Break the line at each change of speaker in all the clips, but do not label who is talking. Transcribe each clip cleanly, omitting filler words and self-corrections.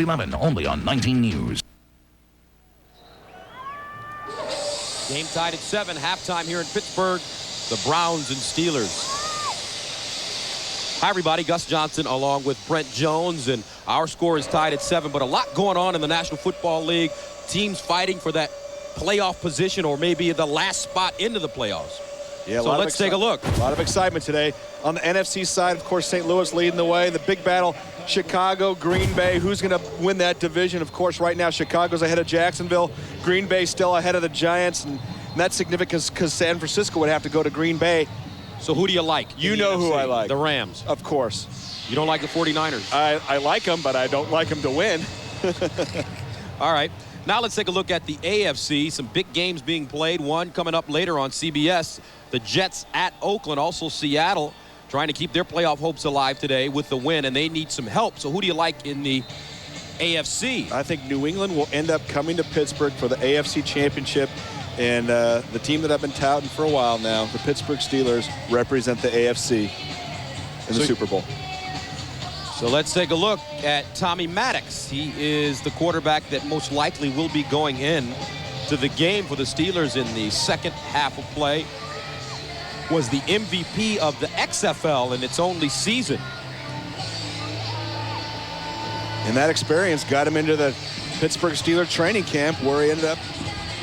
11, only on 19 News.
Game tied at 7, halftime here in Pittsburgh. The Browns and Steelers. Hi, everybody. Gus Johnson along with Brent Jones, and our score is tied at 7, but a lot going on in the National Football League. Teams fighting for that playoff position or maybe the last spot into the playoffs.
Yeah,
so let's take a look.
A lot of excitement today. On the NFC side, of course, St. Louis leading the way. The big battle, Chicago, Green Bay. Who's going to win that division? Of course, right now, Chicago's ahead of Jacksonville. Green Bay still ahead of the Giants. And that's significant because San Francisco would have to go to Green Bay.
So who do you like?
You know who I like.
The Rams.
Of course.
You don't like the 49ers?
I like them, but I don't like them to win.
All right. Now let's take a look at the AFC. Some big games being played. One coming up later on CBS. The Jets at Oakland, also Seattle, trying to keep their playoff hopes alive today with the win, and they need some help. So who do you like in the AFC?
I think New England will end up coming to Pittsburgh for the AFC Championship. And the team that I've been touting for a while now, the Pittsburgh Steelers, represent the AFC in the Super Bowl.
So let's take a look at Tommy Maddox. He is the quarterback that most likely will be going in to the game for the Steelers in the second half of play. Was the MVP of the XFL in its only season.
And that experience got him into the Pittsburgh Steelers training camp where he ended up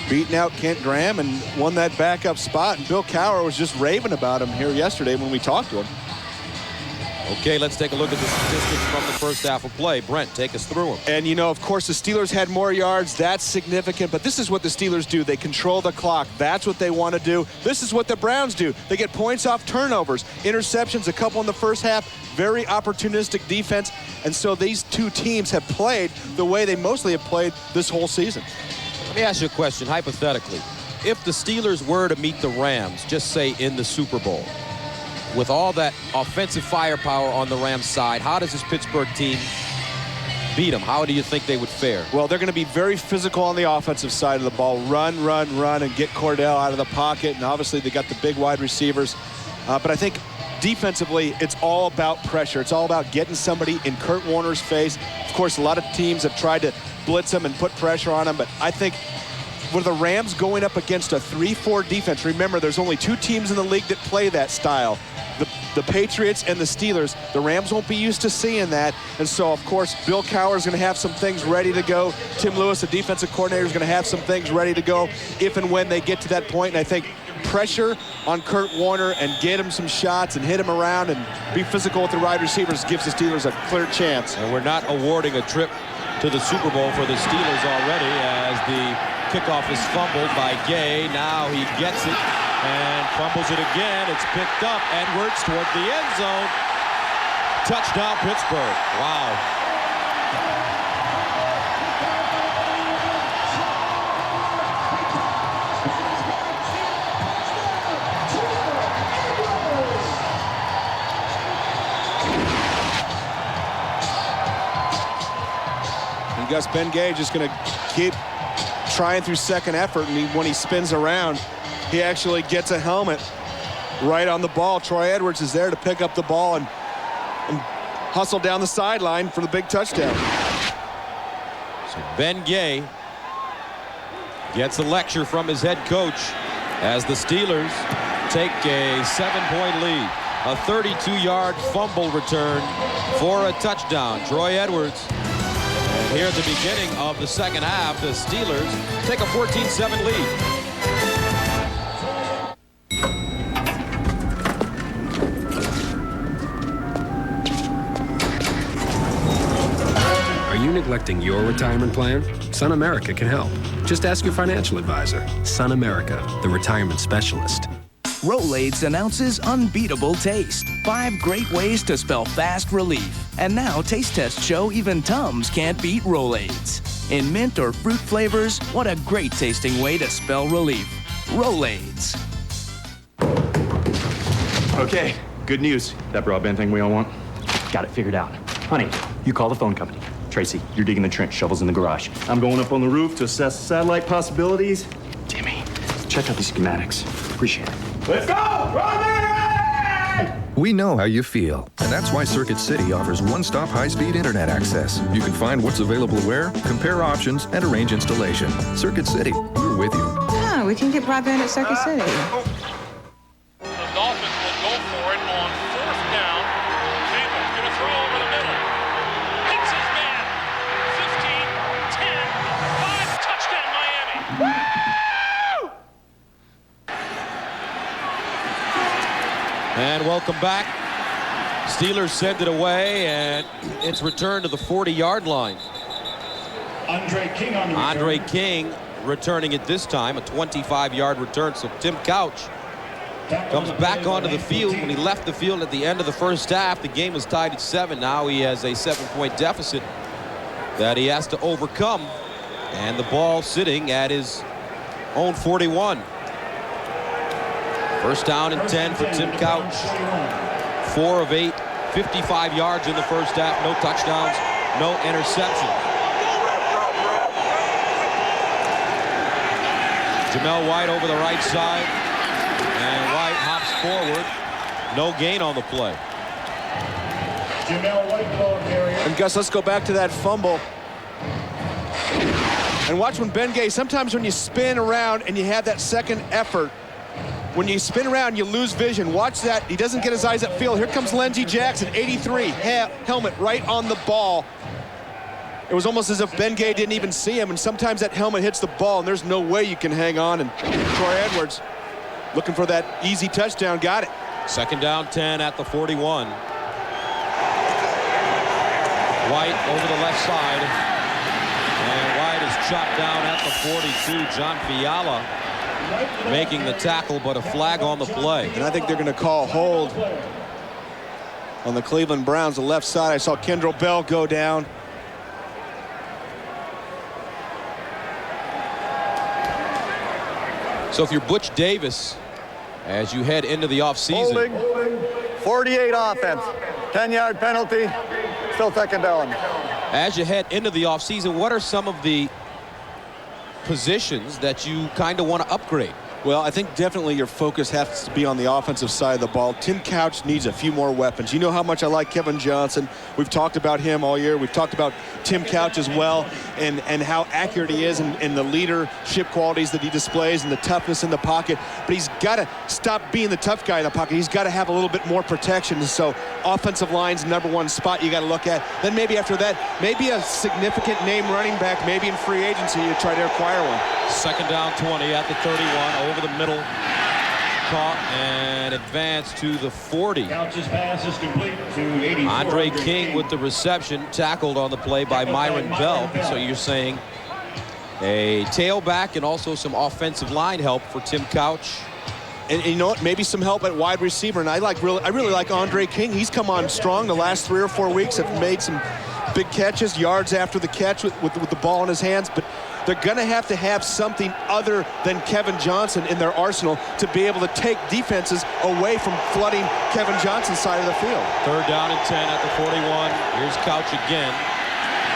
beating out Kent Graham and won that backup spot. And Bill Cowher was just raving about him here yesterday when we talked to him.
Okay, let's take a look at the statistics from the first half of play. Brent, take us through them.
And, you know, of course, the Steelers had more yards. That's significant. But this is what the Steelers do. They control the clock. That's what they want to do. This is what the Browns do. They get points off turnovers, interceptions, a couple in the first half. Very opportunistic defense. And so these two teams have played the way they mostly have played this whole season.
Let me ask you a question, hypothetically. If the Steelers were to meet the Rams, just say in the Super Bowl, with all that offensive firepower on the Rams side, how does this Pittsburgh team beat them? How do you think they would fare?
Well, they're going to be very physical on the offensive side of the ball. Run, run, run, and get Cordell out of the pocket. And obviously, they got the big wide receivers. But I think defensively, it's all about pressure. It's all about getting somebody in Kurt Warner's face. Of course, a lot of teams have tried to blitz him and put pressure on him. But I think with the Rams going up against a 3-4 defense, remember, there's only two teams in the league that play that style. The Patriots and the Steelers. The Rams won't be used to seeing that. And so, of course, Bill Cowher is going to have some things ready to go. Tim Lewis, the defensive coordinator, is going to have some things ready to go if and when they get to that point. And I think pressure on Kurt Warner and get him some shots and hit him around and be physical with the wide receivers gives the Steelers a clear chance.
And we're not awarding a trip to the Super Bowl for the Steelers already as the kickoff is fumbled by Gay. Now he gets it and fumbles it again. It's picked up. Edwards toward the end zone. Touchdown, Pittsburgh. Wow.
And Gus Ben Gay just going to keep trying through second effort, and when he spins around, he actually gets a helmet right on the ball. Troy Edwards is there to pick up the ball and hustle down the sideline for the big touchdown.
So Ben Gay gets a lecture from his head coach as the Steelers take a 7-point lead. A 32-yard fumble return for a touchdown. Troy Edwards. And here at the beginning of the second half, the Steelers take a 14-7 lead.
Are you neglecting your retirement plan? Sun America can help. Just ask your financial advisor. Sun America, the retirement specialist.
Rolaids announces unbeatable taste. 5 great ways to spell fast relief. And now taste tests show even Tums can't beat Rolaids. In mint or fruit flavors, what a great tasting way to spell relief. Rolaids.
Okay, good news. That broadband thing we all want? Got it figured out. Honey, you call the phone company. Tracy, you're digging the trench, shovels in the garage. I'm going up on the roof to assess satellite possibilities. Timmy, check out these schematics. Appreciate it. Let's go! Broadband ready!
We know how you feel, and that's why Circuit City offers one-stop high-speed internet access. You can find what's available where, compare options, and arrange installation. Circuit City, we're with you.
Ah, we can get broadband at Circuit City.
The Dolphins will go for it on 4th down. Jamel's going to throw over the middle. Hits his man. 15, 10, 5, touchdown Miami.
And welcome back. Steelers send it away, and it's returned to the 40-yard line. Andre King returning it this time, a 25-yard return. So Tim Couch comes back onto the field. When he left the field at the end of the first half, the game was tied at 7. Now he has a 7-point deficit that he has to overcome. And the ball sitting at his own 41. First down and 10 for Tim Couch. 4 of 8, 55 yards in the first half. No touchdowns, no interceptions. Jamel White over the right side. And White hops forward. No gain on the play.
And Gus, let's go back to that fumble. And watch when Ben Gay, sometimes when you spin around and you have that second effort, when you spin around, you lose vision. Watch that. He doesn't get his eyes upfield. Here comes Lindsey Jackson, 83, helmet right on the ball. It was almost as if Ben Gay didn't even see him, and sometimes that helmet hits the ball, and there's no way you can hang on. And Troy Edwards looking for that easy touchdown, got it.
Second down, 10 at the 41. White over the left side. And White is chopped down at the 42. John Fiala making the tackle, but a flag on the play.
And I think they're going to call hold on the Cleveland Browns, the left side. I saw Kendrell Bell go down.
So if you're Butch Davis, as you head into the offseason.
Holding, 48 offense, 10-yard penalty, still second down.
As you head into the offseason, what are some of the positions that you kind of want to upgrade?
Well, I think definitely your focus has to be on the offensive side of the ball. Tim Couch needs a few more weapons. You know how much I like Kevin Johnson. We've talked about him all year. We've talked about Tim Couch as well, and how accurate he is and the leadership qualities that he displays and the toughness in the pocket. But he's got to stop being the tough guy in the pocket. He's got to have a little bit more protection. So offensive line's #1 spot you got to look at. Then maybe after that, maybe a significant name running back, maybe in free agency, you try to acquire one.
Second down, 20 at the 31. Over the middle, caught and advanced to the 40.
Couch's pass is complete to 84.
Andre King with the reception, tackled on the play by Myron Bell. So you're saying a tailback and also some offensive line help for Tim Couch.
And you know what? Maybe some help at wide receiver. And I really like Andre King. He's come on strong the last 3 or 4 weeks. Have made some big catches, yards after the catch with the ball in his hands. But they're going to have something other than Kevin Johnson in their arsenal to be able to take defenses away from flooding Kevin Johnson's side of the field.
Third down and 10 at the 41. Here's Couch again.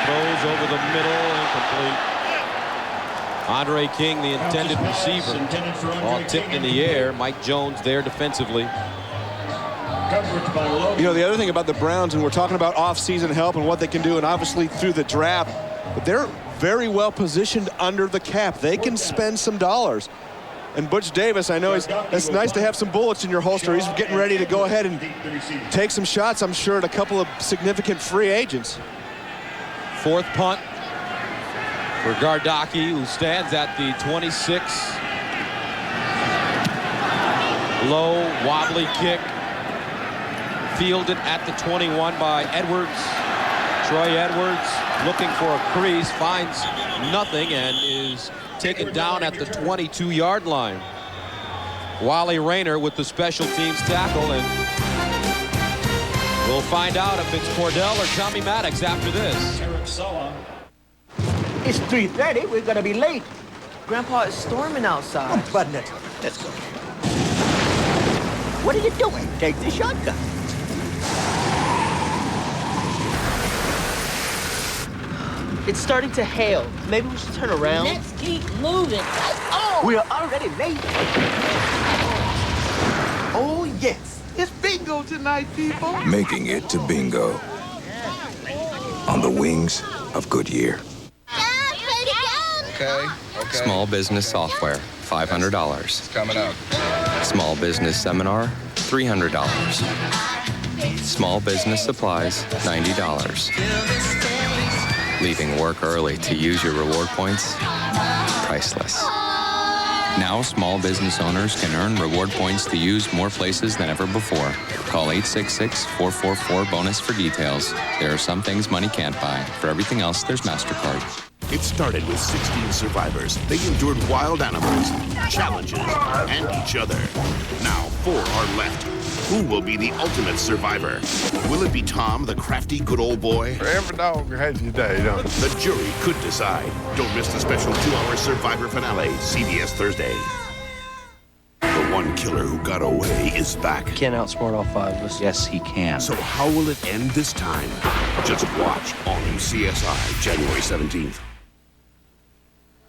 Throws over the middle, incomplete. Andre King, the intended receiver, all tipped in the air. Mike Jones there defensively.
You know, the other thing about the Browns, and we're talking about off-season help and what they can do, and obviously through the draft, but they're very well positioned under the cap. They can spend some dollars. And Butch Davis, I know it's nice to have some bullets in your holster. He's getting ready to go ahead and take some shots, I'm sure, at a couple of significant free agents.
Fourth punt for Gardocki, who stands at the 26. Low, wobbly kick. Fielded at the 21 by Edwards. Troy Edwards looking for a crease, finds nothing, and is taken down at the 22-yard line. Wally Rayner with the special teams tackle, and we'll find out if it's Cordell or Tommy Maddox after this.
It's 3:30. We're gonna be late.
Grandpa, it's storming outside.
Oh, button it. Let's go. What are you doing? Take the shotgun.
It's starting to hail. Maybe we should turn around.
Let's keep moving. Oh!
We are already late. Oh, yes.
It's bingo tonight, people.
Making it to bingo. On the wings of Goodyear.
Okay. Small business software, $500.
It's coming up.
Small business seminar, $300. Small business supplies, $90. Leaving work early to use your reward points, priceless. Now, small business owners can earn reward points to use more places than ever before. Call 866-444-BONUS for details. There are some things money can't buy. For everything else, there's MasterCard.
It started with 16 survivors. They endured wild animals, challenges, and each other. Now 4 are left. Who will be the ultimate survivor? Will it be Tom, the crafty good old boy?
Every dog has his day, don't it?
The jury could decide. Don't miss the special 2-hour Survivor finale, CBS Thursday. The one killer who got away is back.
Can't outsmart all 5 of us. Yes, he can.
So how will it end this time? Just watch all new CSI, January 17th.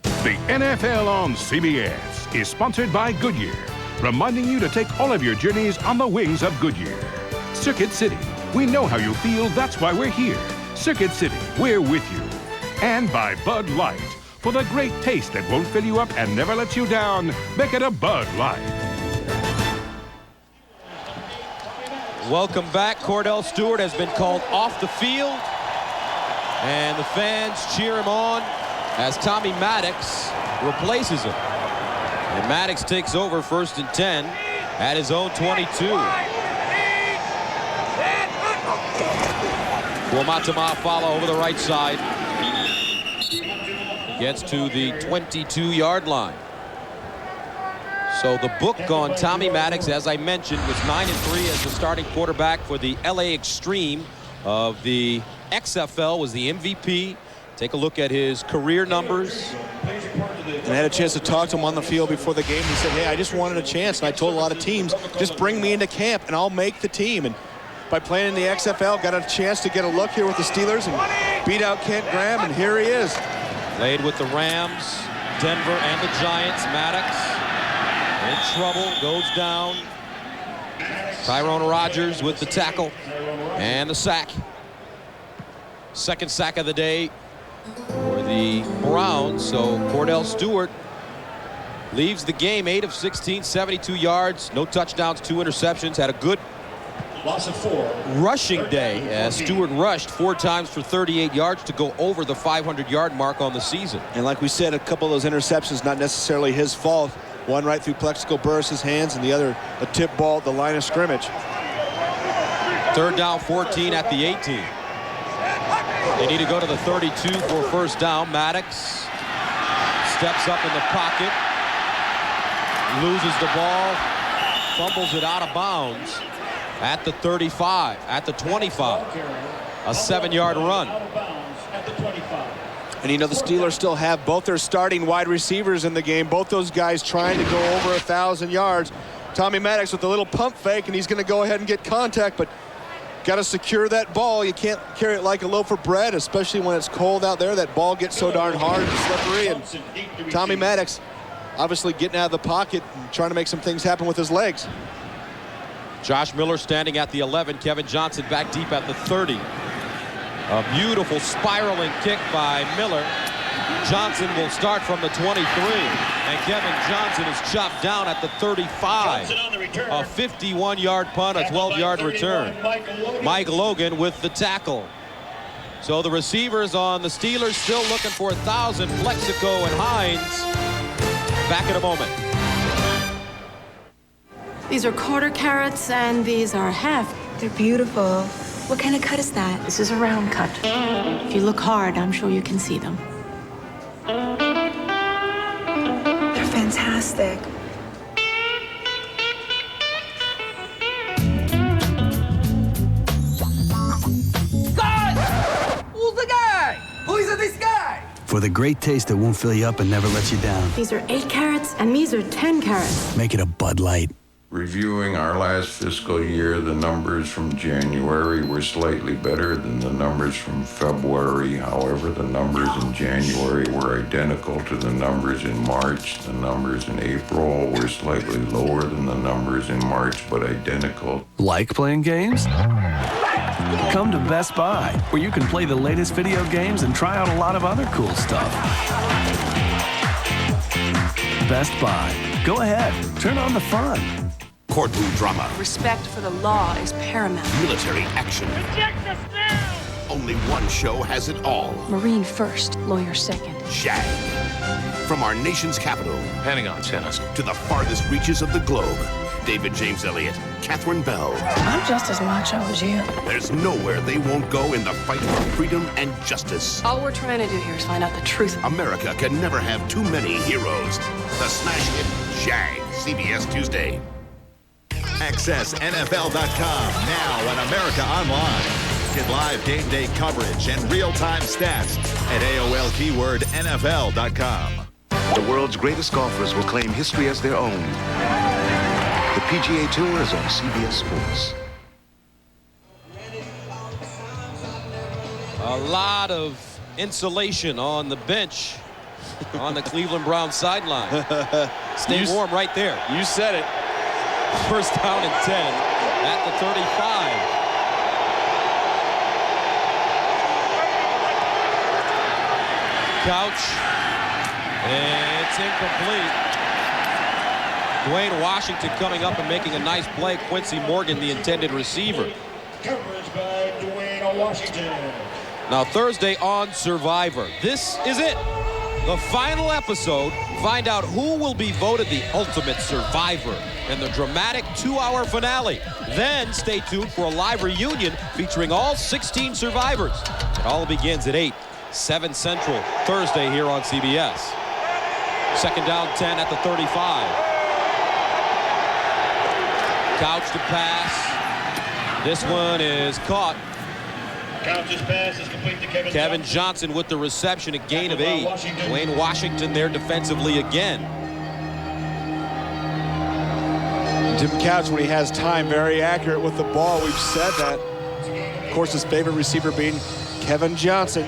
The NFL on CBS is sponsored by Goodyear, reminding you to take all of your journeys on the wings of Goodyear. Circuit City, we know how you feel, that's why we're here. Circuit City, we're with you. And by Bud Light, for the great taste that won't fill you up and never lets you down, make it a Bud Light.
Welcome back. Cordell Stewart has been called off the field, and the fans cheer him on as Tommy Maddox replaces him. And Maddox takes over 1st and 10 at his own 22. Fuamatu-Ma'afala over the right side. Gets to the 22-yard line. So the book on Tommy Maddox, as I mentioned, was 9-3 as the starting quarterback for the LA Extreme of the XFL, was the MVP. Take a look at his career numbers.
And I had a chance to talk to him on the field before the game. He said, hey, I just wanted a chance. And I told a lot of teams, just bring me into camp and I'll make the team. And by playing in the XFL, got a chance to get a look here with the Steelers and beat out Kent Graham, and here he is.
Played with the Rams, Denver, and the Giants. Maddox in trouble, goes down. Tyrone Rogers with the tackle and the sack. Second sack of the day for the Browns. So Cordell Stewart leaves the game 8 of 16, 72 yards, no touchdowns, 2 interceptions. Had a good rushing day as Stewart rushed 4 times for 38 yards to go over the 500-yard mark on the season.
And like we said, a couple of those interceptions not necessarily his fault. One right through Plexico Burris' hands, and the other a tip ball at the line of scrimmage.
3rd down, 14 at the 18. They need to go to the 32 for 1st down. Maddox steps up in the pocket, loses the ball, fumbles it out of bounds at the 35, at the 25. A 7-yard run.
And you know, the Steelers still have both their starting wide receivers in the game. Both those guys trying to go over 1,000 yards. Tommy Maddox with a little pump fake, and he's going to go ahead and get contact, but got to secure that ball. You can't carry it like a loaf of bread, especially when it's cold out there. That ball gets so darn hard and slippery. And Tommy Maddox obviously getting out of the pocket and trying to make some things happen with his legs.
Josh Miller standing at the 11. Kevin Johnson back deep at the 30. A beautiful spiraling kick by Miller. Johnson will start from the 23. And Kevin Johnson is chopped down at the 35. A 51-yard punt, a 12-yard return. Mike Logan with the tackle. So the receivers on the Steelers still looking for 1,000. Plexico and Hines. Back in a moment.
These are quarter carats and these are half.
They're beautiful. What kind of cut is that?
This is a round cut. If you look hard, I'm sure you can see them.
They're fantastic.
Guys! Who's the guy? Who is this guy?
For the great taste that won't fill you up and never lets you down.
These are 8 carats and these are 10 carats.
Make it a Bud Light. Reviewing our last fiscal year, the numbers from January were slightly better than the numbers from February. However, the numbers in January were identical to the numbers in March. The numbers in April were slightly lower than the numbers in March, but identical.
Like playing games? Come to Best Buy, where you can play the latest video games and try out a lot of other cool stuff. Best Buy. Go ahead, turn on the fun.
Courtroom drama.
Respect for the law is paramount.
Military action.
Reject us now!
Only one show has it all.
Marine first, lawyer second.
Shag. From our nation's capital.
Pentagon sent us.
To the farthest reaches of the globe. David James Elliott, Catherine Bell.
I'm just as macho as you.
There's nowhere they won't go in the fight for freedom and justice.
All we're trying to do here is find out the truth.
America can never have too many heroes. The smash hit Shag, CBS Tuesday.
Access NFL.com now on America Online. Get live game day coverage and real-time stats at AOL keyword NFL.com.
The world's greatest golfers will claim history as their own. The PGA Tour is on CBS Sports.
A lot of insulation on the bench on the Cleveland Browns sideline. Stay warm right there.
You said it.
First down and 10 at the 35. Couch. And it's incomplete. Dwayne Washington coming up and making a nice play. Quincy Morgan, the intended receiver.
Coverage by Dwayne Washington.
Now Thursday on Survivor. This is it. The final episode. Find out who will be voted the ultimate survivor in the dramatic 2-hour finale. Then stay tuned for a live reunion featuring all 16 survivors. It all begins at 8, 7 Central, Thursday here on CBS. Second down 10 at the 35. Couch to pass. This one is caught.
Couch's pass is complete to
Kevin Johnson with the reception, a gain of 8. Dwayne Washington there defensively again.
Tim Couch, when he has time, very accurate with the ball. We've said that. Of course, his favorite receiver being Kevin Johnson.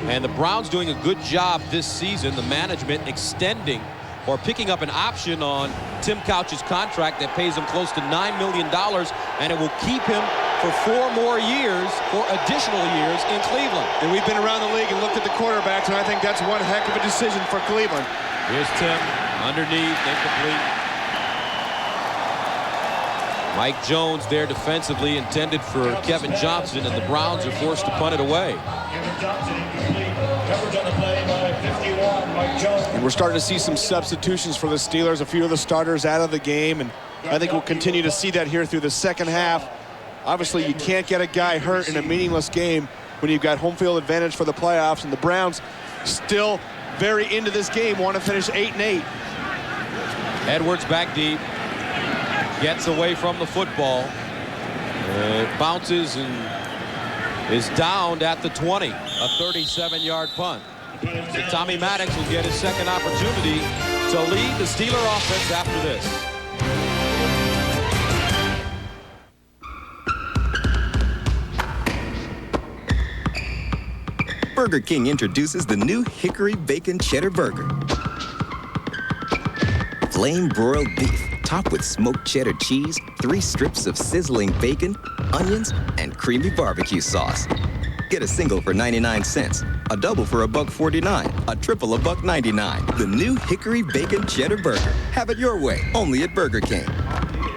And the Browns doing a good job this season. The management extending or picking up an option on Tim Couch's contract that pays him close to $9 million, and it will keep him for 4 more years, 4 additional years in Cleveland.
And we've been around the league and looked at the quarterbacks, and I think that's one heck of a decision for Cleveland.
Here's Tim, underneath, incomplete. Mike Jones there defensively, intended for Kevin Johnson, and the Browns are forced to punt it away.
Kevin Johnson incomplete. Coverage on the play by 51, Mike Jones.
And we're starting to see some substitutions for the Steelers. A few of the starters out of the game, and I think we'll continue to see that here through the second half. Obviously, you can't get a guy hurt in a meaningless game when you've got home field advantage for the playoffs, and the Browns still very into this game, want to finish 8-8.
Edwards back deep, gets away from the football. It bounces and is downed at the 20, a 37-yard punt. So Tommy Maddox will get his second opportunity to lead the Steeler offense after this.
Burger King introduces the new Hickory Bacon Cheddar Burger. Flame broiled beef, topped with smoked cheddar cheese, 3 strips of sizzling bacon, onions, and creamy barbecue sauce. Get a single for 99 cents, a double for $1.49, a triple $1.99. The new Hickory Bacon Cheddar Burger. Have it your way, only at Burger King.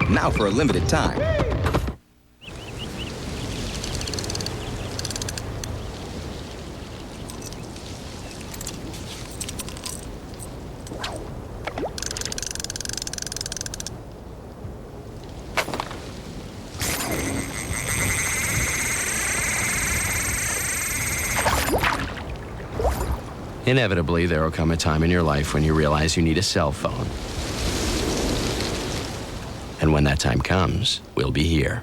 Now for a limited time.
Inevitably, there will come a time in your life when you realize you need a cell phone. And when that time comes, we'll be here.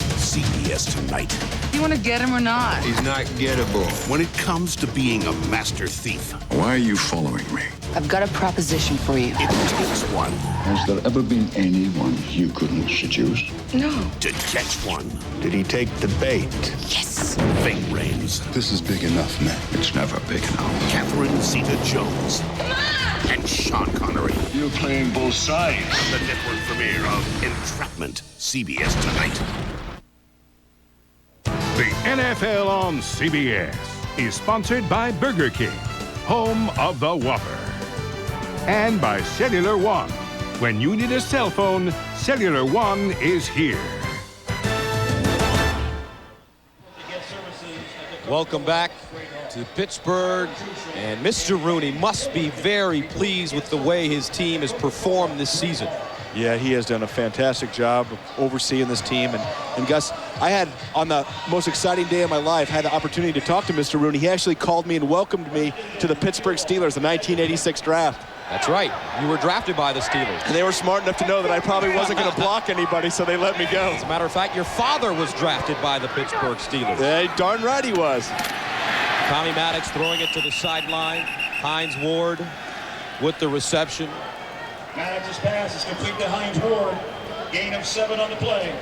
CBS Tonight.
You want to get him or not?
He's not gettable. When it comes to being a master thief,
Why are you following me?
I've got a proposition for you.
it takes one
Has there ever been anyone you couldn't seduce?
No.
to catch one.
Did he take the bait?
Yes.
Ving Rhames,
This is big enough, man. It's never big enough.
Catherine Zeta-Jones, and Sean Connery.
You're playing both sides.
The network premiere of Entrapment, CBS tonight.
The NFL on CBS is sponsored by Burger King, home of the Whopper. And by Cellular One. When you need a cell phone, Cellular One is here.
Welcome back to Pittsburgh. And Mr. Rooney must be very pleased with the way his team has performed this season.
Yeah, he has done a fantastic job of overseeing this team. And Gus, I had, on the most exciting day of my life, had the opportunity to talk to Mr. Rooney. He actually called me and welcomed me to the Pittsburgh Steelers, the 1986 draft.
That's right. You were drafted by the Steelers.
And they were smart enough to know that I probably wasn't going to block anybody, so they let me go.
As a matter of fact, your father was drafted by the Pittsburgh Steelers.
Yeah, darn right he was.
Tommy Maddox throwing it to the sideline. Hines Ward with the reception.
Maddox's pass is complete to Hines Ward. Gain of 7 on the play.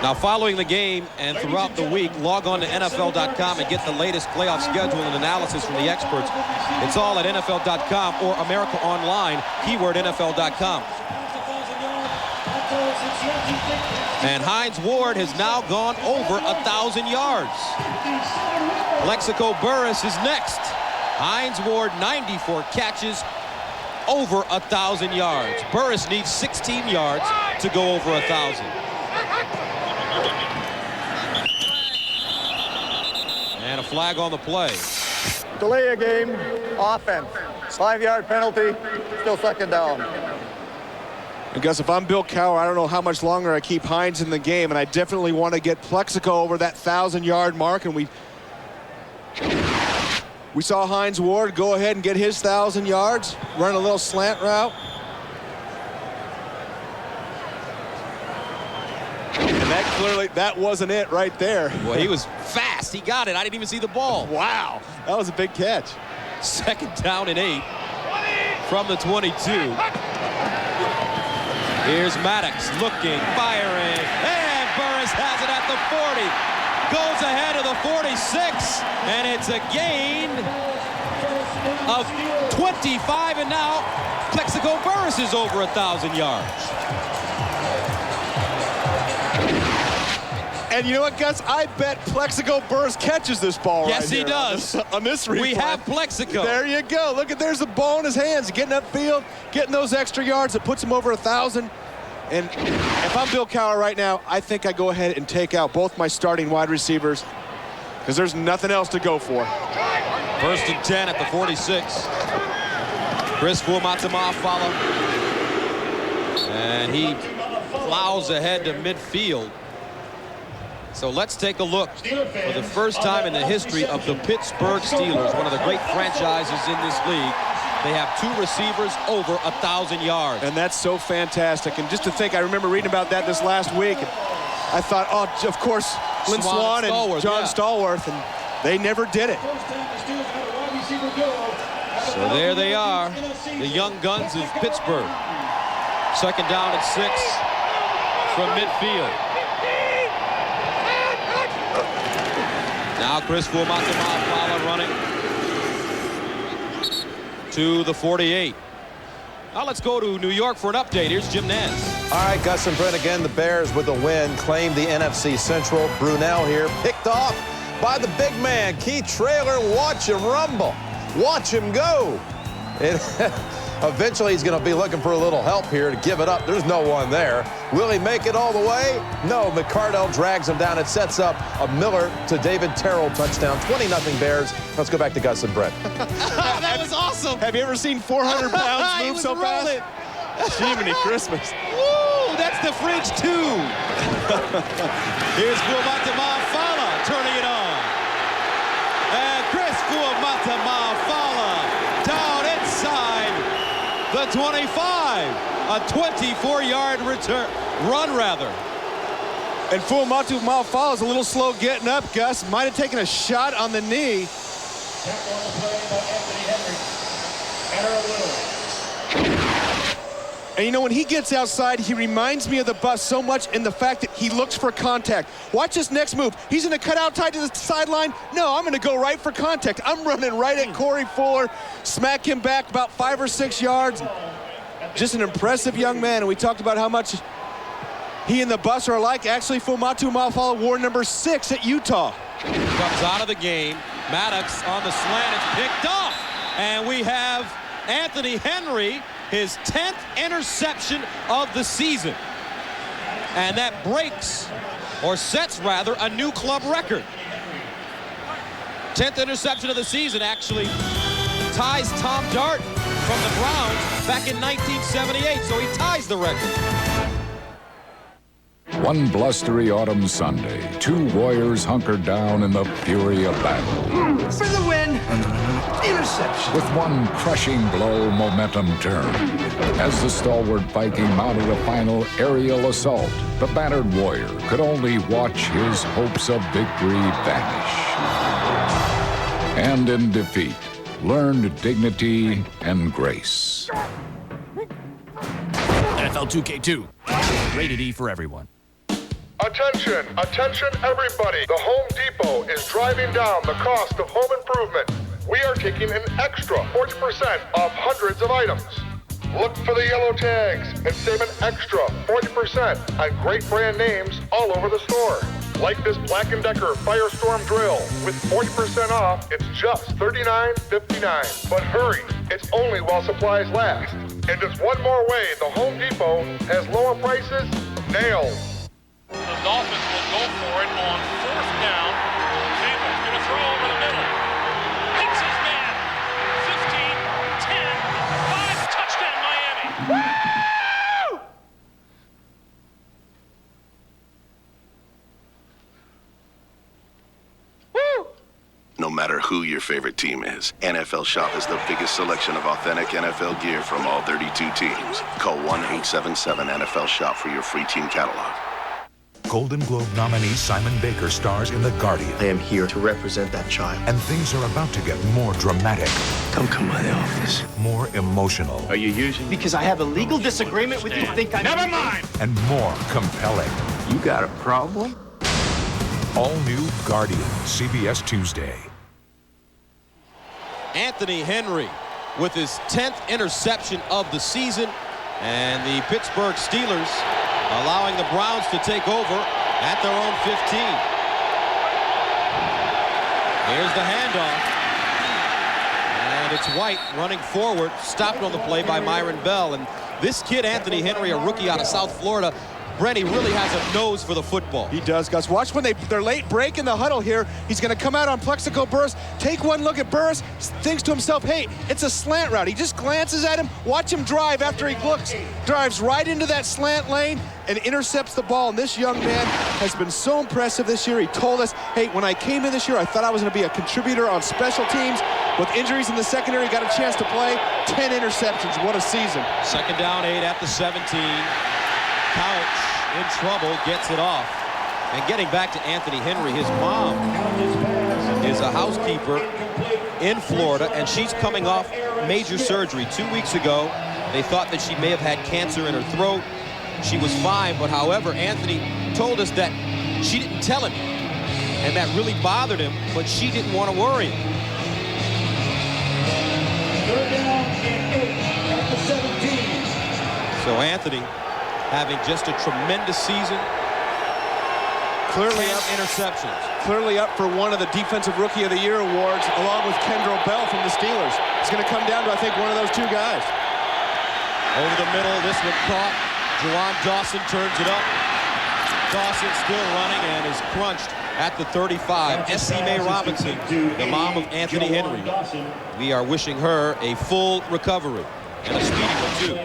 Now, following the game and throughout the week, log on to NFL.com and get the latest playoff schedule and analysis from the experts. It's all at NFL.com or America Online, keyword NFL.com. And Hines Ward has now gone over 1,000 yards. Plexico Burress is next. Hines Ward, 94 catches, over 1,000 yards. Burress needs 16 yards to go over 1,000. And a flag on the play.
Delay a game, offense. 5-yard penalty, still second down.
And Gus, if I'm Bill Cowher, I don't know how much longer I keep Hines in the game, and I definitely want to get Plexico over that 1,000-yard mark, and we saw Hines Ward go ahead and get his 1,000 yards, run a little slant route. And that wasn't it right there.
Well, he was fast. He got it. I didn't even see the ball.
Wow, that was a big catch.
Second down and 8 from the 22. Here's Maddox looking, firing, and Burress has it at the 40. Goes ahead of the 46, and it's a gain of 25, and now Plexico Burress is over 1,000 yards.
And you know what, Gus? I bet Plexico Burress catches this ball
yes,
right
he does.
On this replay.
We have Plexico.
There you go. Look, there's the ball in his hands, getting upfield, getting those extra yards that puts him over 1,000. And if I'm Bill Cowher right now, I think I go ahead and take out both my starting wide receivers because there's nothing else to go for.
First and 10 at the 46. Kris Fuamatu-Ma'afala. And he plows ahead to midfield. So let's take a look. For the first time in the history of the Pittsburgh Steelers, one of the great franchises in this league, they have 2 receivers over 1,000 yards.
And that's so fantastic. And just to think, I remember reading about that this last week. And I thought, oh, of course, Lynn Swann and John Stallworth, and they never did it.
So there they are, the young guns of Pittsburgh. Second down and 6 from midfield. Now Kris Brown running to the 48. Now let's go to New York for an update. Here's Jim Nantz.
All right, Gus and Brent again. The Bears with the win claim the NFC Central. Brunell here picked off by the big man, Keith Traylor. Watch him rumble. Watch him go. Eventually, he's going to be looking for a little help here to give it up. There's no one there. Will he make it all the way? No. McCardell drags him down. It sets up a Miller to David Terrell touchdown. 20-0 Bears. Let's go back to Gus and Brett.
That was awesome.
Have you ever seen 400 pounds move so fast? Jiminy Christmas.
Woo! That's the fridge, too. Here's Fuamatu-Ma'afala turning it on. And Kris Fuamatu-Ma'afala down inside the 25. A 24-yard run.
And Fuamatu-Ma'afala is a little slow getting up, Gus. Might have taken a shot on the knee.
Tackle on the play by Anthony Henry.
And you know, when he gets outside, he reminds me of the bus so much in the fact that he looks for contact. Watch this next move. He's going to cut out tight to the sideline. No, I'm going to go right for contact. I'm running right at Corey Fuller, smack him back about 5 or 6 yards. Just an impressive young man. And we talked about how much he and the bus are alike. Actually, Fuamatu-Ma'afala wore number 6 at Utah.
Comes out of the game. Maddox on the slant. It's picked off. And we have Anthony Henry, his 10th interception of the season. And that breaks, or sets rather, a new club record. 10th interception of the season actually ties Tom Dart from the Browns back in 1978, so he ties the record.
One blustery autumn Sunday, 2 warriors hunkered down in the fury of battle.
For the win. Interception.
With one crushing blow, momentum turned. As the stalwart Viking mounted a final aerial assault, the battered warrior could only watch his hopes of victory vanish. And in defeat, learned dignity and grace.
NFL 2K2. Rated E for everyone.
Attention, attention everybody. The Home Depot is driving down the cost of home improvement. We are taking an extra 40% off hundreds of items. Look for the yellow tags and save an extra 40% on great brand names all over the store. Like this Black & Decker Firestorm drill. With 40% off, it's just $39.59. But hurry, it's only while supplies last. And just one more way the Home Depot has lower prices nailed.
The Dolphins will go for it on 4th down. Jamel's going to throw over the middle. Hits his man. 15, 10, 5, touchdown Miami. Woo!
Woo! No matter who your favorite team is, NFL Shop has the biggest selection of authentic NFL gear from all 32 teams. Call 1-877-NFL-SHOP for your free team catalog.
Golden Globe nominee Simon Baker stars in The Guardian.
I am here to represent that child.
And things are about to get more dramatic.
Don't come by the office.
More emotional.
Are you using me? Because I have a legal disagreement with you. Think I...
Never mind! And more compelling.
You got a problem?
All new Guardian, CBS Tuesday.
Anthony Henry with his 10th interception of the season, and the Pittsburgh Steelers allowing the Browns to take over at their own 15. Here's the handoff. And it's White running forward, stopped on the play by Myron Bell. And this kid, Anthony Henry, a rookie out of South Florida, Brenny really has a nose for the football.
He does, Gus. Watch when they're late break in the huddle here. He's going to come out on Plexico Burris, take one look at Burris, thinks to himself, hey, it's a slant route. He just glances at him, watch him drive after he looks, drives right into that slant lane and intercepts the ball. And this young man has been so impressive this year. He told us, hey, when I came in this year, I thought I was going to be a contributor on special teams. With injuries in the secondary, got a chance to play. 10 interceptions. What a season.
2nd down, 8 at the 17. Couch in trouble, gets it off. And getting back to Anthony Henry, his mom is a housekeeper in Florida, and she's coming off major surgery. 2 weeks ago, they thought that she may have had cancer in her throat. She was fine, but however, Anthony told us that she didn't tell him, and that really bothered him, but she didn't want to worry him.
3rd down and 8 at the 17.
So Anthony having just a tremendous season.
Clearly up
interceptions.
Clearly up for one of the Defensive Rookie of the Year awards, along with Kendrell Bell from the Steelers. It's going to come down to, I think, one of those two guys.
Over the middle, this one caught. Juwan Dawson turns it up. Dawson still running and is crunched at the 35. Esime Robinson, the mom of Anthony Henry. We are wishing her a full recovery. And a speedy one, too.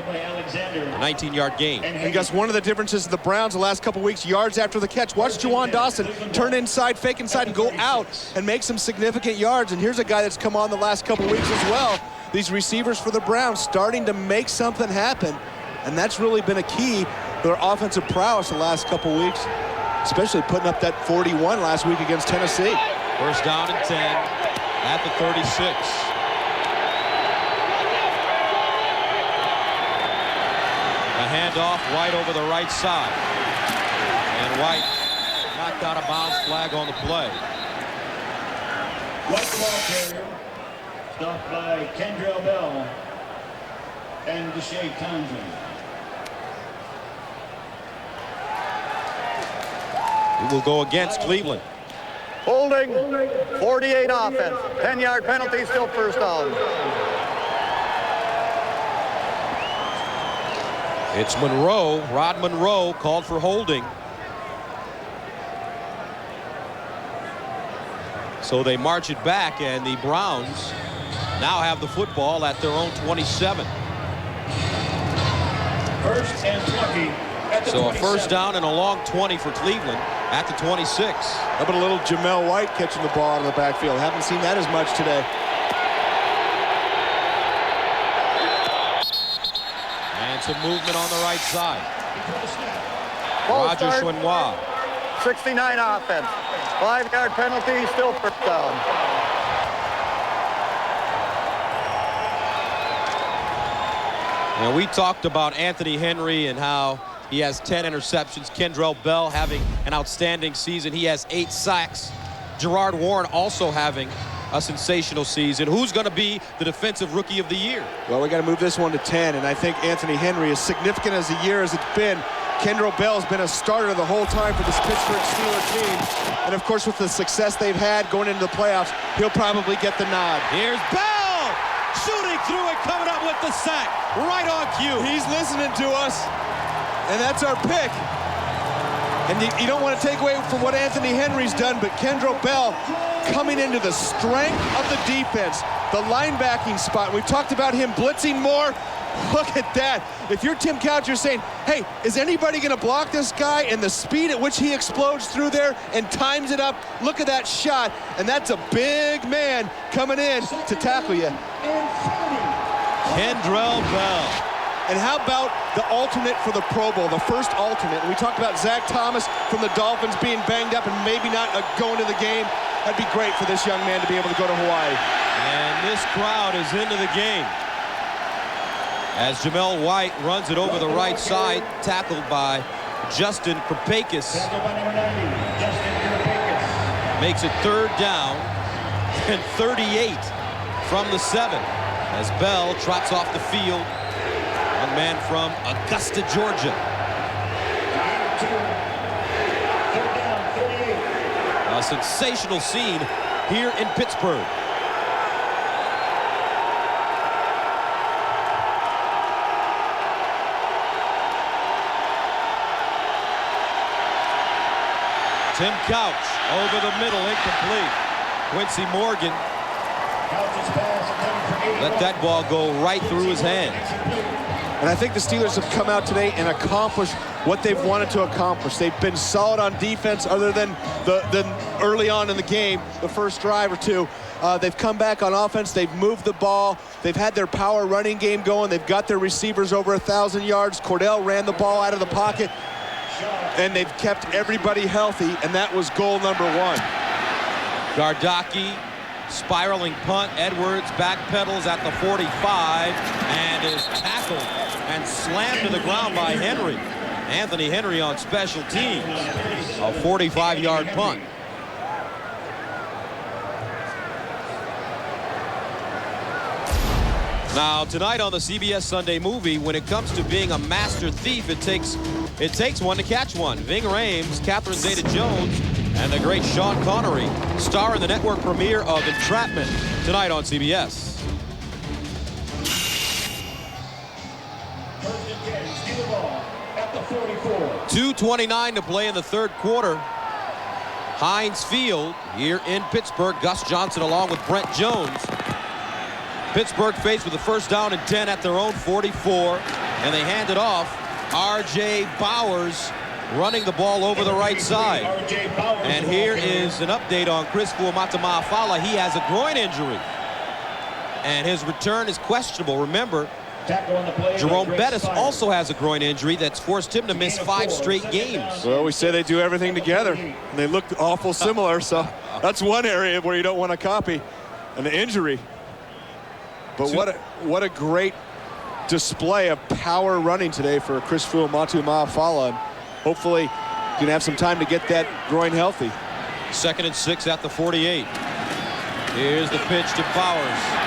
A 19-yard gain.
And Gus, one of the differences of the Browns the last couple weeks, yards after the catch. Watch Juwan Dawson turn inside, fake inside, and go out and make some significant yards. And here's a guy that's come on the last couple weeks as well. These receivers for the Browns starting to make something happen. And that's really been a key to their offensive prowess the last couple weeks. especially putting up that 41 last week against Tennessee.
First down and 10 at the 36. The handoff, White over the right side. And White knocked out a bounce, flag on the play.
White ball carrier, stopped by Kendrell Bell and Deshae Townsend.
He will go against Cleveland.
Holding, 48 offense, 10-yard penalty, still first down.
It's Monroe, Rod Monroe, called for holding. So they march it back, and the Browns now have the football at their own 27.
First and 20 at the 27.
So a first down and a long 20 for Cleveland at the 26.
How about a little Jamel White catching the ball out of the backfield? Haven't seen that as much today.
And some movement on the right side. Roger Chouinois.
69 offense. 5-yard penalty, still first down.
And we talked about Anthony Henry and how he has 10 interceptions. Kendrell Bell having an outstanding season. He has 8 sacks. Gerard Warren also having a sensational season. Who's going to be the defensive rookie of the year?
Well, we got to move this one to 10, and I think Anthony Henry, as significant as the year as it's been, Kendrell Bell has been a starter the whole time for this Pittsburgh Steelers team. And of course, with the success they've had going into the playoffs, he'll probably get the nod.
Here's Bell shooting through it, coming up with the sack right on cue.
He's listening to us, and that's our pick. And you don't want to take away from what Anthony Henry's done, but Kendrell Bell coming into the strength of the defense, the linebacking spot. We've talked about him blitzing more. Look at that. If you're Tim Couch, you're saying, hey, is anybody going to block this guy? And the speed at which he explodes through there and times it up, look at that shot. And that's a big man coming in to tackle you.
Kendrell Bell.
And how about the alternate for the Pro Bowl, the first alternate? And we talked about Zach Thomas from the Dolphins being banged up and maybe not going to the game. That'd be great for this young man to be able to go to Hawaii.
And this crowd is into the game as Jamel White runs it over the right side, tackled by Justin Krupakis. Makes it third down and 38 from the 7 as Bell trots off the field. One man from Augusta, Georgia. A sensational scene here in Pittsburgh. Tim Couch over the middle, incomplete. Quincy Morgan let that ball go right through his hands.
And I think the Steelers have come out today and accomplished what they've wanted to accomplish. They've been solid on defense other than early on in the game, the first drive or two. They've come back on offense. They've moved the ball. They've had their power running game going. They've got their receivers over 1,000 yards. Cordell ran the ball out of the pocket. And they've kept everybody healthy, and that was goal number 1.
Gardocki, spiraling punt. Edwards backpedals at the 45 and is tackled and slammed to the ground by Henry. Anthony Henry on special teams. A 45-yard punt. Now tonight on the CBS Sunday Movie, when it comes to being a master thief, it takes one to catch one. Ving Rhames, Catherine Zeta-Jones, and the great Sean Connery star in the network premiere of Entrapment tonight on CBS. 2:29 to play in the third quarter. Heinz Field here in Pittsburgh. Gus Johnson along with Brent Jones. Pittsburgh faced with a first down and 10 at their own 44, and they hand it off. R.J. Bowers running the ball over the right side. And here is an update on Kris Fuamatu-Ma'afala. He has a groin injury, and his return is questionable. Remember,
Tackle on the play.
Jerome Bettis also has a groin injury that's forced him to miss 5 straight games.
Well, we say they do everything together, and they look awful similar, so that's one area where you don't want to copy an injury. But what a great display of power running today for Kris Fuamatu-Ma'afala. Hopefully, you can have some time to get that groin healthy.
2nd and 6 at the 48. Here's the pitch to Bowers.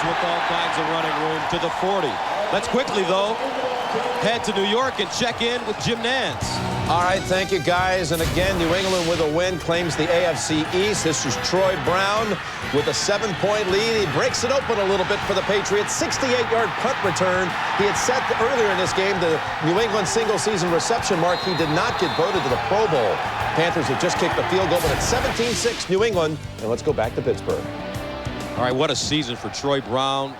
With all kinds of running room to the 40. Let's quickly, though, head to New York and check in with Jim Nantz.
All right, thank you, guys. And again, New England with a win claims the AFC East. This is Troy Brown with a 7-point lead. He breaks it open a little bit for the Patriots. 68-yard punt return. He had set earlier in this game the New England single-season reception mark. He did not get voted to the Pro Bowl. Panthers have just kicked the field goal, but it's 17-6 New England. And let's go back to Pittsburgh.
All right, what a season for Troy Brown.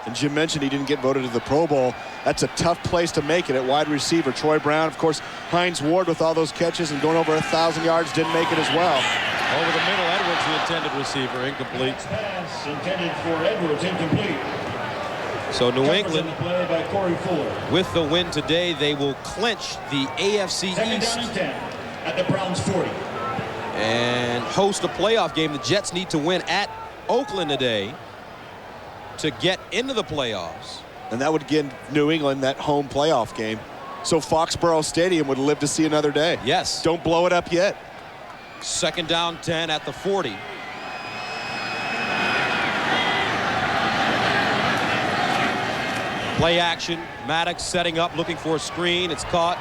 And Jim mentioned he didn't get voted to the Pro Bowl. That's a tough place to make it at wide receiver. Troy Brown, of course, Hines Ward with all those catches and going over 1,000 yards didn't make it as well.
Over the middle, Edwards, the intended receiver, incomplete.
Pass intended for Edwards, incomplete.
So New England,
by Corey Fuller.
with the win today, they will clinch the AFC East.
2nd down and 10 at the Browns 40.
And host a playoff game. The Jets need to win at Oakland today to get into the playoffs.
And that would give New England that home playoff game. So Foxborough Stadium would live to see another day.
Yes.
Don't blow it up yet.
2nd down 10 at the 40. Play action. Maddox setting up, looking for a screen. It's caught.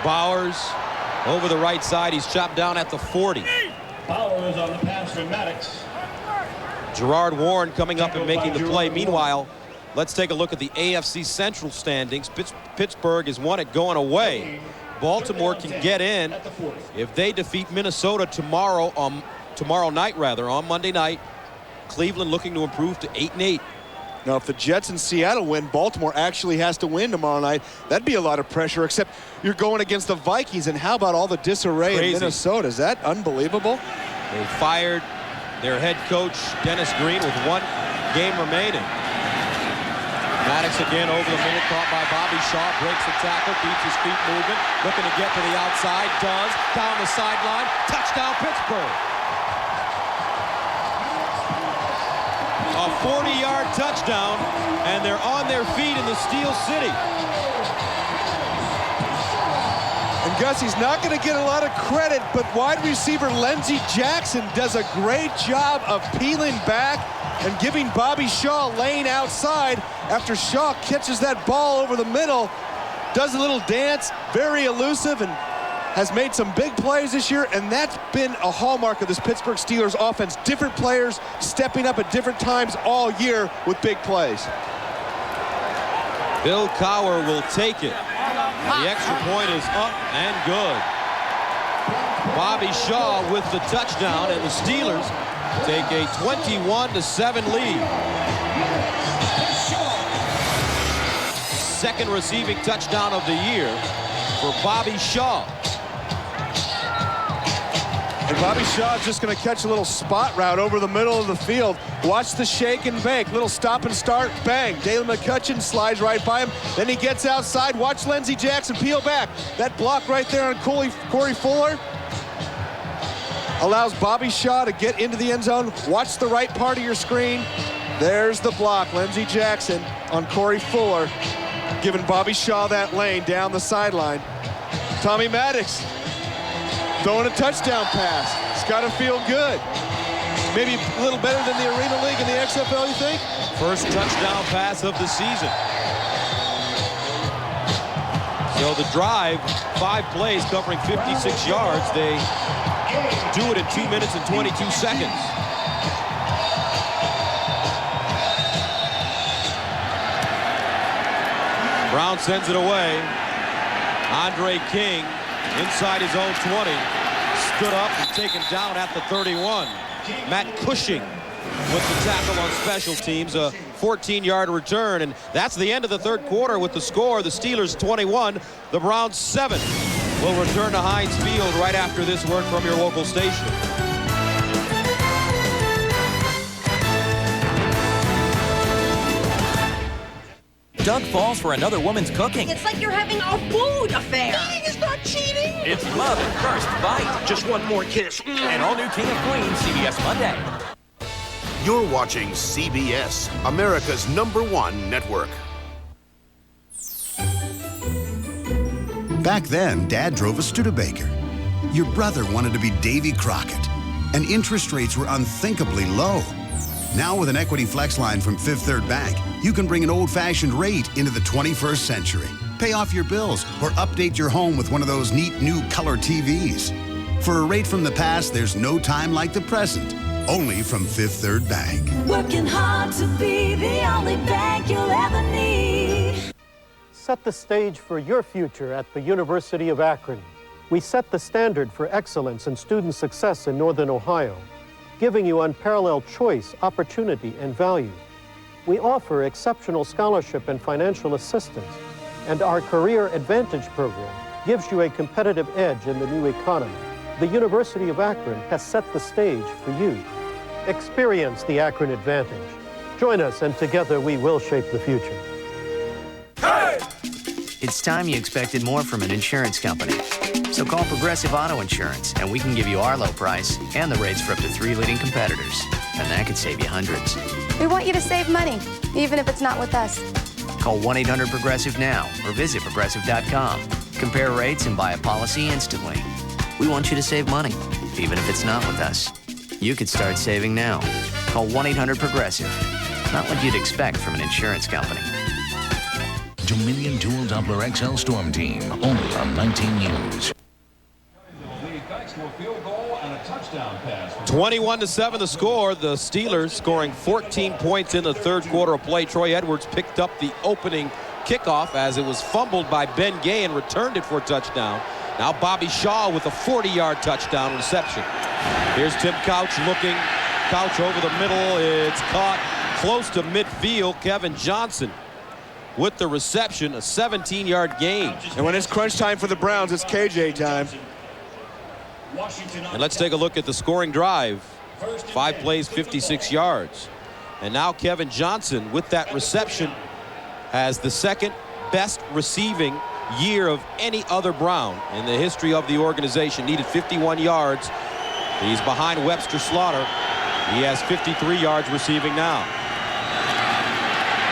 Bowers over the right side. He's chopped down at the 40.
Bowers on the pass from Maddox.
Gerard Warren coming up and making the play. Meanwhile, let's take a look at the AFC Central standings. Pittsburgh has won it going away. Baltimore can get in if they defeat Minnesota tomorrow night, on Monday night. Cleveland looking to improve to 8-8.
Now, if the Jets and Seattle win, Baltimore actually has to win tomorrow night. That'd be a lot of pressure, except you're going against the Vikings, and how about all the disarray in Minnesota? Is that unbelievable?
They fired their head coach, Dennis Green, with 1 game remaining. Maddox again over the middle, caught by Bobby Shaw, breaks the tackle, keeps his feet moving, looking to get to the outside, does, down the sideline, touchdown Pittsburgh. A 40-yard touchdown, and they're on their feet in the Steel City.
And Gus, he's not going to get a lot of credit, but wide receiver Lindsey Jackson does a great job of peeling back and giving Bobby Shaw lane outside after Shaw catches that ball over the middle, does a little dance, very elusive, and has made some big plays this year, and that's been a hallmark of this Pittsburgh Steelers offense. Different players stepping up at different times all year with big plays.
Bill Cowher will take it. The extra point is up and good. Bobby Shaw with the touchdown, and the Steelers take a 21-7 lead. 2nd receiving touchdown of the year for Bobby Shaw.
And Bobby Shaw is just going to catch a little spot route over the middle of the field. Watch the shake and bake. Little stop and start, bang. Dalen McCutcheon slides right by him. Then he gets outside. Watch Lindsey Jackson peel back. That block right there on Corey Fuller allows Bobby Shaw to get into the end zone. Watch the right part of your screen. There's the block. Lindsey Jackson on Corey Fuller, giving Bobby Shaw that lane down the sideline. Tommy Maddox throwing a touchdown pass. It's got to feel good. Maybe a little better than the Arena League and the XFL, you think?
First touchdown pass of the season. So the drive, 5 plays covering 56 yards. They do it in 2 minutes and 22 seconds. Brown sends it away. Andre King inside his own 20. Stood up and taken down at the 31. Matt Cushing with the tackle on special teams. A 14-yard return, and that's the end of the 3rd quarter with the score. The Steelers 21, the Browns 7. We'll return to Heinz Field right after this word from your local station.
Doug falls for another woman's cooking.
It's like you're having a food affair. Eating is not cheating.
It's love at first bite.
Just one more kiss.
An all-new King of Queens, CBS Monday.
You're watching CBS, America's #1 network.
Back then, Dad drove a Studebaker. Your brother wanted to be Davy Crockett, and interest rates were unthinkably low. Now with an Equity Flex line from Fifth Third Bank, you can bring an old-fashioned rate into the 21st century. Pay off your bills or update your home with one of those neat new color TVs. For a rate from the past, there's no time like the present. Only from Fifth Third Bank.
Working hard to be the only bank you'll ever need.
Set the stage for your future at the University of Akron. We set the standard for excellence and student success in Northern Ohio, giving you unparalleled choice, opportunity, and value. We offer exceptional scholarship and financial assistance, and our Career Advantage program gives you a competitive edge in the new economy. The University of Akron has set the stage for you. Experience the Akron Advantage. Join us, and together we will shape the future.
Hey! It's time you expected more from an insurance company. So call Progressive Auto Insurance, and we can give you our low price and the rates for up to 3 leading competitors. And that could save you hundreds.
We want you to save money, even if it's not with us.
Call 1-800-PROGRESSIVE now or visit Progressive.com. Compare rates and buy a policy instantly. We want you to save money, even if it's not with us. You could start saving now. Call 1-800-PROGRESSIVE. Not what you'd expect from an insurance company.
Dominion Dual Doppler XL Storm Team, only on 19 News.
21-7 the score. The Steelers scoring 14 points in the third quarter of play. Troy Edwards picked up the opening kickoff as it was fumbled by Ben Gay and returned it for a touchdown. Now Bobby Shaw with a 40-yard touchdown reception. Here's Tim Couch looking. Couch over the middle. It's caught close to midfield. Kevin Johnson with the reception, a 17-yard gain.
And when it's crunch time for the Browns, it's KJ time.
And let's take a look at the scoring drive. 5 plays, 56 yards. And now Kevin Johnson with that reception has the second best receiving year of any other Brown in the history of the organization. Needed 51 yards. He's behind Webster Slaughter. He has 53 yards receiving now.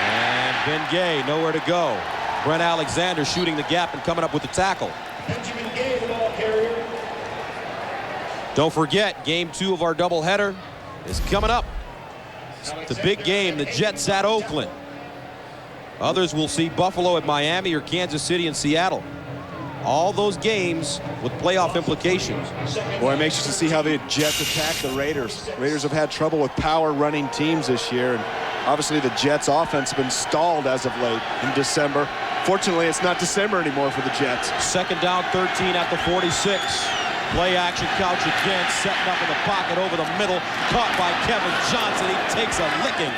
And Ben Gay nowhere to go. Brent Alexander shooting the gap and coming up with the tackle.
Benjamin Gay, the ball carrier.
Don't forget, game 2 of our doubleheader is coming up. The big game, the Jets at Oakland. Others will see Buffalo at Miami or Kansas City and Seattle. All those games with playoff implications.
Boy, I'm anxious to see how the Jets attack the Raiders. Raiders have had trouble with power running teams this year, and obviously the Jets offense has been stalled as of late in December. Fortunately, it's not December anymore for the Jets.
Second down, 13 at the 46. Play action, Couch again, setting up in the pocket over the middle, caught by Kevin Johnson. He takes a licking.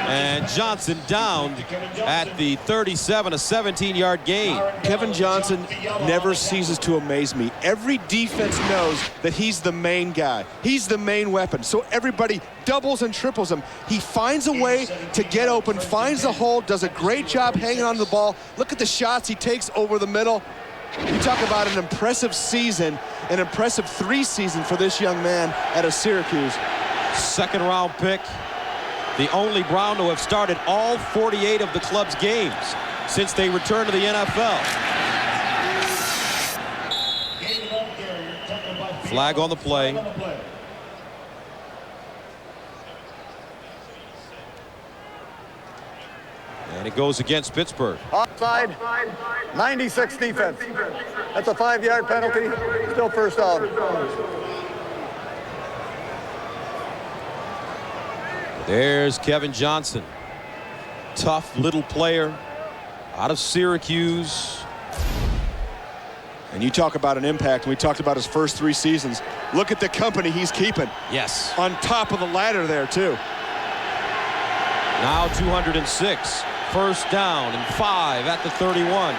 And Johnson downed at the 37, a 17-yard gain.
Kevin Johnson never ceases to amaze me. Every defense knows that he's the main guy. He's the main weapon. So everybody doubles and triples him. He finds a way to get open, finds the hole, does a great job hanging on to the ball. Look at the shots he takes over the middle. You talk about an impressive season, an impressive 3 season for this young man out of Syracuse.
Second round pick. The only Brown to have started all 48 of the club's games since they returned to the NFL. Flag on the play. And it goes against Pittsburgh.
Offside, 96 defense. That's a 5-yard penalty. Still first down.
There's Kevin Johnson. Tough little player out of Syracuse.
And you talk about an impact. We talked about his first 3 seasons. Look at the company he's keeping.
Yes.
On top of the ladder there, too.
Now 206. First down and 5 at the 31.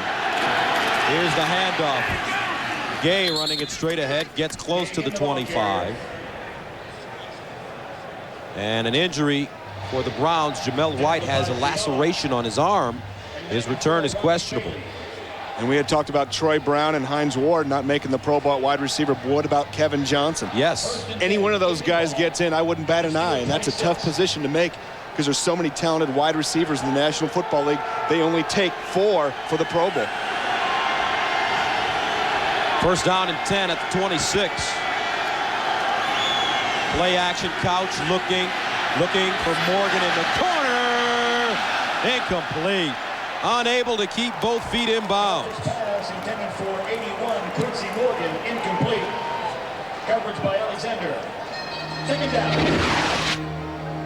Here's the handoff. Gay running it straight ahead. Gets close to the 25. And an injury for the Browns. Jamel White has a laceration on his arm. His return is questionable.
And we had talked about Troy Brown and Hines Ward not making the Pro Bowl at wide receiver. But what about Kevin Johnson?
Yes.
Any one of those guys gets in, I wouldn't bat an eye. And that's a tough position to make because there's so many talented wide receivers in the National Football League. They only take 4 for the Pro Bowl.
First down and 10 at the 26. Play action, Couch looking for Morgan in the corner. Incomplete. Unable to keep both feet in bounds.
Pass intended for 81, Quincy Morgan, incomplete. Coverage by Alexander. Second down.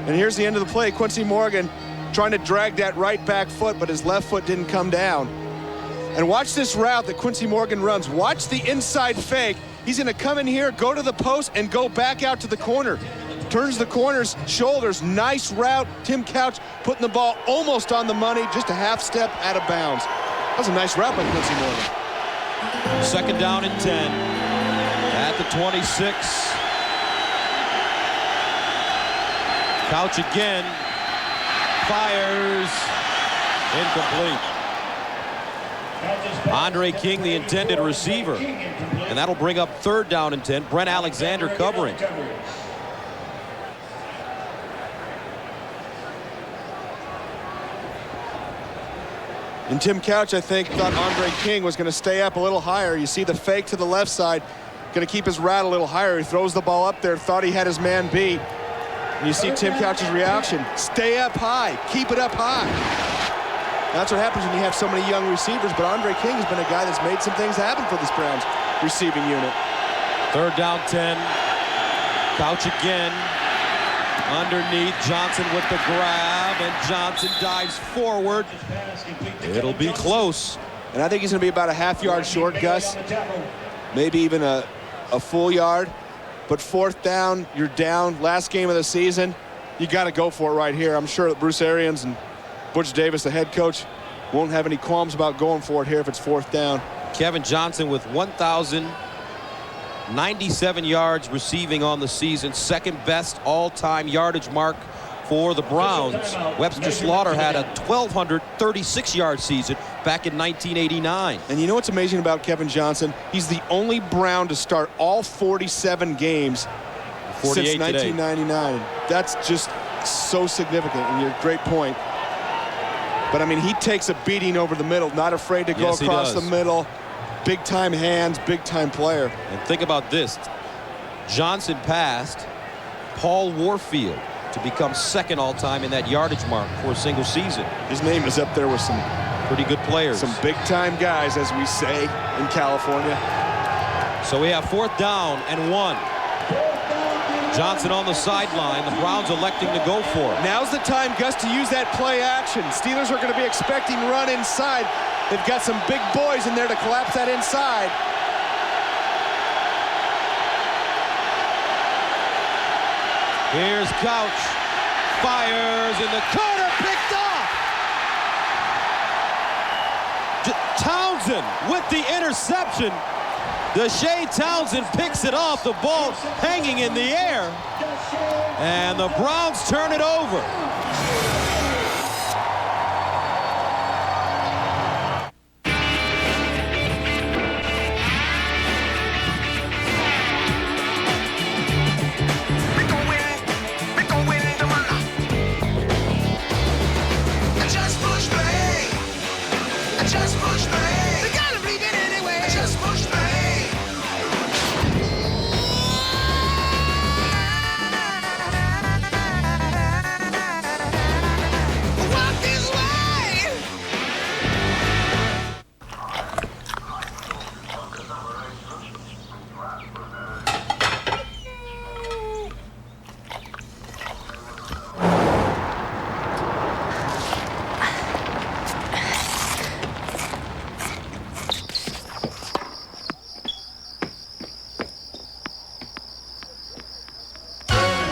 And here's the end of the play. Quincy Morgan trying to drag that right back foot, but his left foot didn't come down. And watch this route that Quincy Morgan runs. Watch the inside fake. He's going to come in here, go to the post, and go back out to the corner. Turns the corner's shoulders. Nice route. Tim Couch putting the ball almost on the money, just a half step out of bounds. That was a nice route by Quincy Morgan.
Second down and 10 at the 26. Couch again. Fires. Incomplete. Andre King, the intended receiver. And that'll bring up third down and 10. Brent Alexander covering.
And Tim Couch, I think, thought Andre King was going to stay up a little higher. You see the fake to the left side. Going to keep his route a little higher. He throws the ball up there, thought he had his man beat. And you see Tim Couch's reaction. Stay up high. Keep it up high. That's what happens when you have so many young receivers, but Andre King has been a guy that's made some things happen for this Browns receiving unit.
Third down 10. Couch again. Underneath, Johnson with the grab, and Johnson dives forward. It'll be close.
And I think he's going to be about a half-yard short, Gus. Maybe even a full yard. But fourth down, you're down. Last game of the season, you got to go for it right here. I'm sure that Bruce Arians and Butch Davis, the head coach, won't have any qualms about going for it here if it's fourth down.
Kevin Johnson with 1,097 yards receiving on the season. Second best all-time yardage mark for the Browns. Webster Slaughter had a 1,236-yard season back in 1989.
And you know what's amazing about Kevin Johnson? He's the only Brown to start all 47 games since 1999. That's just so significant, and you're a great point. But, I mean, he takes a beating over the middle, not afraid to go across the middle. Big-time hands, big-time player.
And think about this. Johnson passed Paul Warfield to become second all-time in that yardage mark for a single season.
His name is up there with some
pretty good players.
Some big-time guys, as we say in California.
So we have fourth down and 1. Johnson on the sideline. The Browns electing to go for it.
Now's the time, Gus, to use that play action. Steelers are going to be expecting run inside. They've got some big boys in there to collapse that inside.
Here's Couch. Fires in the corner. Picked off. Townsend with the interception. Deshae Townsend picks it off, the ball hanging in the air, and the Browns turn it over.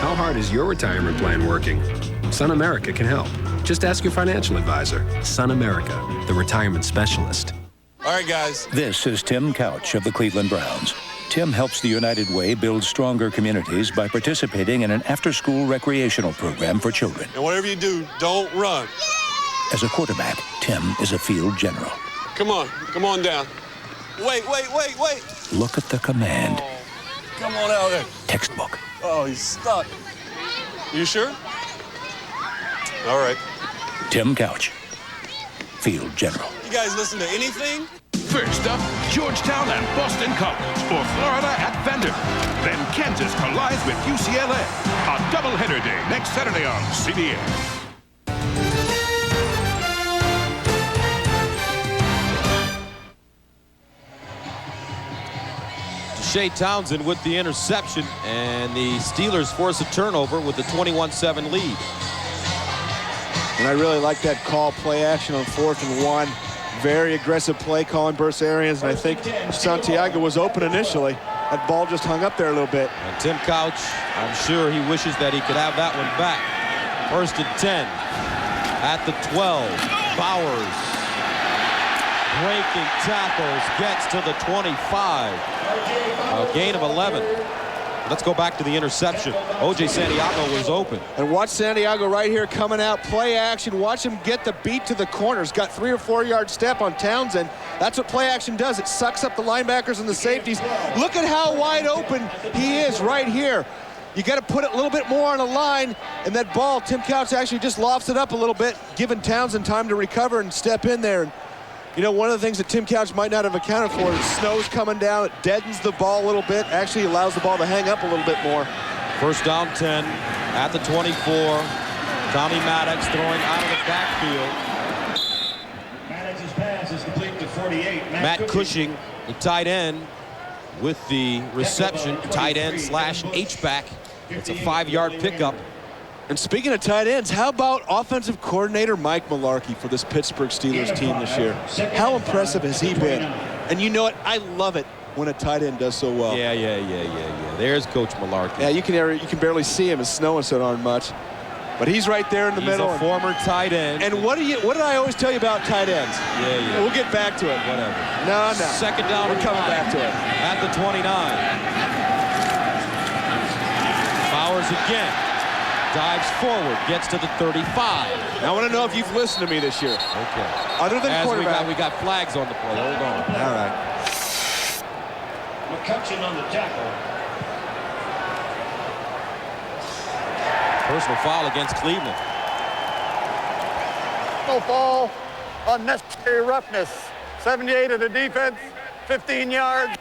How hard is your retirement plan working? Sun America can help. Just ask your financial advisor. Sun America, the retirement specialist.
All right, guys. This is Tim Couch of the Cleveland Browns. Tim helps the United Way build stronger communities by participating in an after-school recreational program for children. And whatever you do, don't run. As a quarterback, Tim is a field general.
Come on down. Wait.
Look at the command.
Oh, come on out there.
Textbook.
Oh, he's stuck. You sure? All right.
Tim Couch, field general.
You guys listen to anything?
First up, Georgetown and Boston College, or Florida at Vanderbilt. Then Kansas collides with UCLA. A doubleheader day next Saturday on CBS.
Shea Townsend with the interception, and the Steelers force a turnover with a 21-7 lead.
And I really like that call, play action on 4th and 1. Very aggressive play calling, burst areas, and I think Santiago was open initially. That ball just hung up there a little bit.
And Tim Couch, I'm sure he wishes that he could have that one back. 1st and 10 at the 12. Bowers breaking tackles, gets to the 25. A gain of 11. Let's go back to the interception. O.J. Santiago was open.
And watch Santiago right here coming out, play action. Watch him get the beat to the corners. Got 3 or 4 yard step on Townsend. That's what play action does. It sucks up the linebackers and the safeties. Look at how wide open he is right here. You got to put it a little bit more on a line, and that ball, Tim Couch actually just lofts it up a little bit, giving Townsend time to recover and step in there. And you know, one of the things that Tim Couch might not have accounted for is snow's coming down. It deadens the ball a little bit, actually allows the ball to hang up a little bit more.
1st down 10 at the 24. Tommy Maddox throwing out of the backfield.
Maddox's pass is complete to 48.
Matt Cushing, the tight end, with the reception. Tight end / H-back. It's a 5-yard pickup.
And speaking of tight ends, how about offensive coordinator Mike Mularkey for this Pittsburgh Steelers team this year? How impressive has he been? And you know what? I love it when a tight end does so well.
Yeah. There's Coach Mularkey.
Yeah, you can barely see him. It's snowing so darn much. But he's right there in the middle.
He's a former tight end.
And what did I always tell you about tight ends?
Yeah.
We'll get back to it.
Whatever.
No.
2nd down.
We're coming back to it.
At the 29. Bowers again. Dives forward, gets to the 35.
I want to know if you've listened to me this year.
Okay.
Other than quarterback.
We got flags on the play. Hold on.
All right.
McCutcheon on the tackle.
Personal foul against Cleveland.
No fall, unnecessary roughness. 78 of the defense, 15 yards,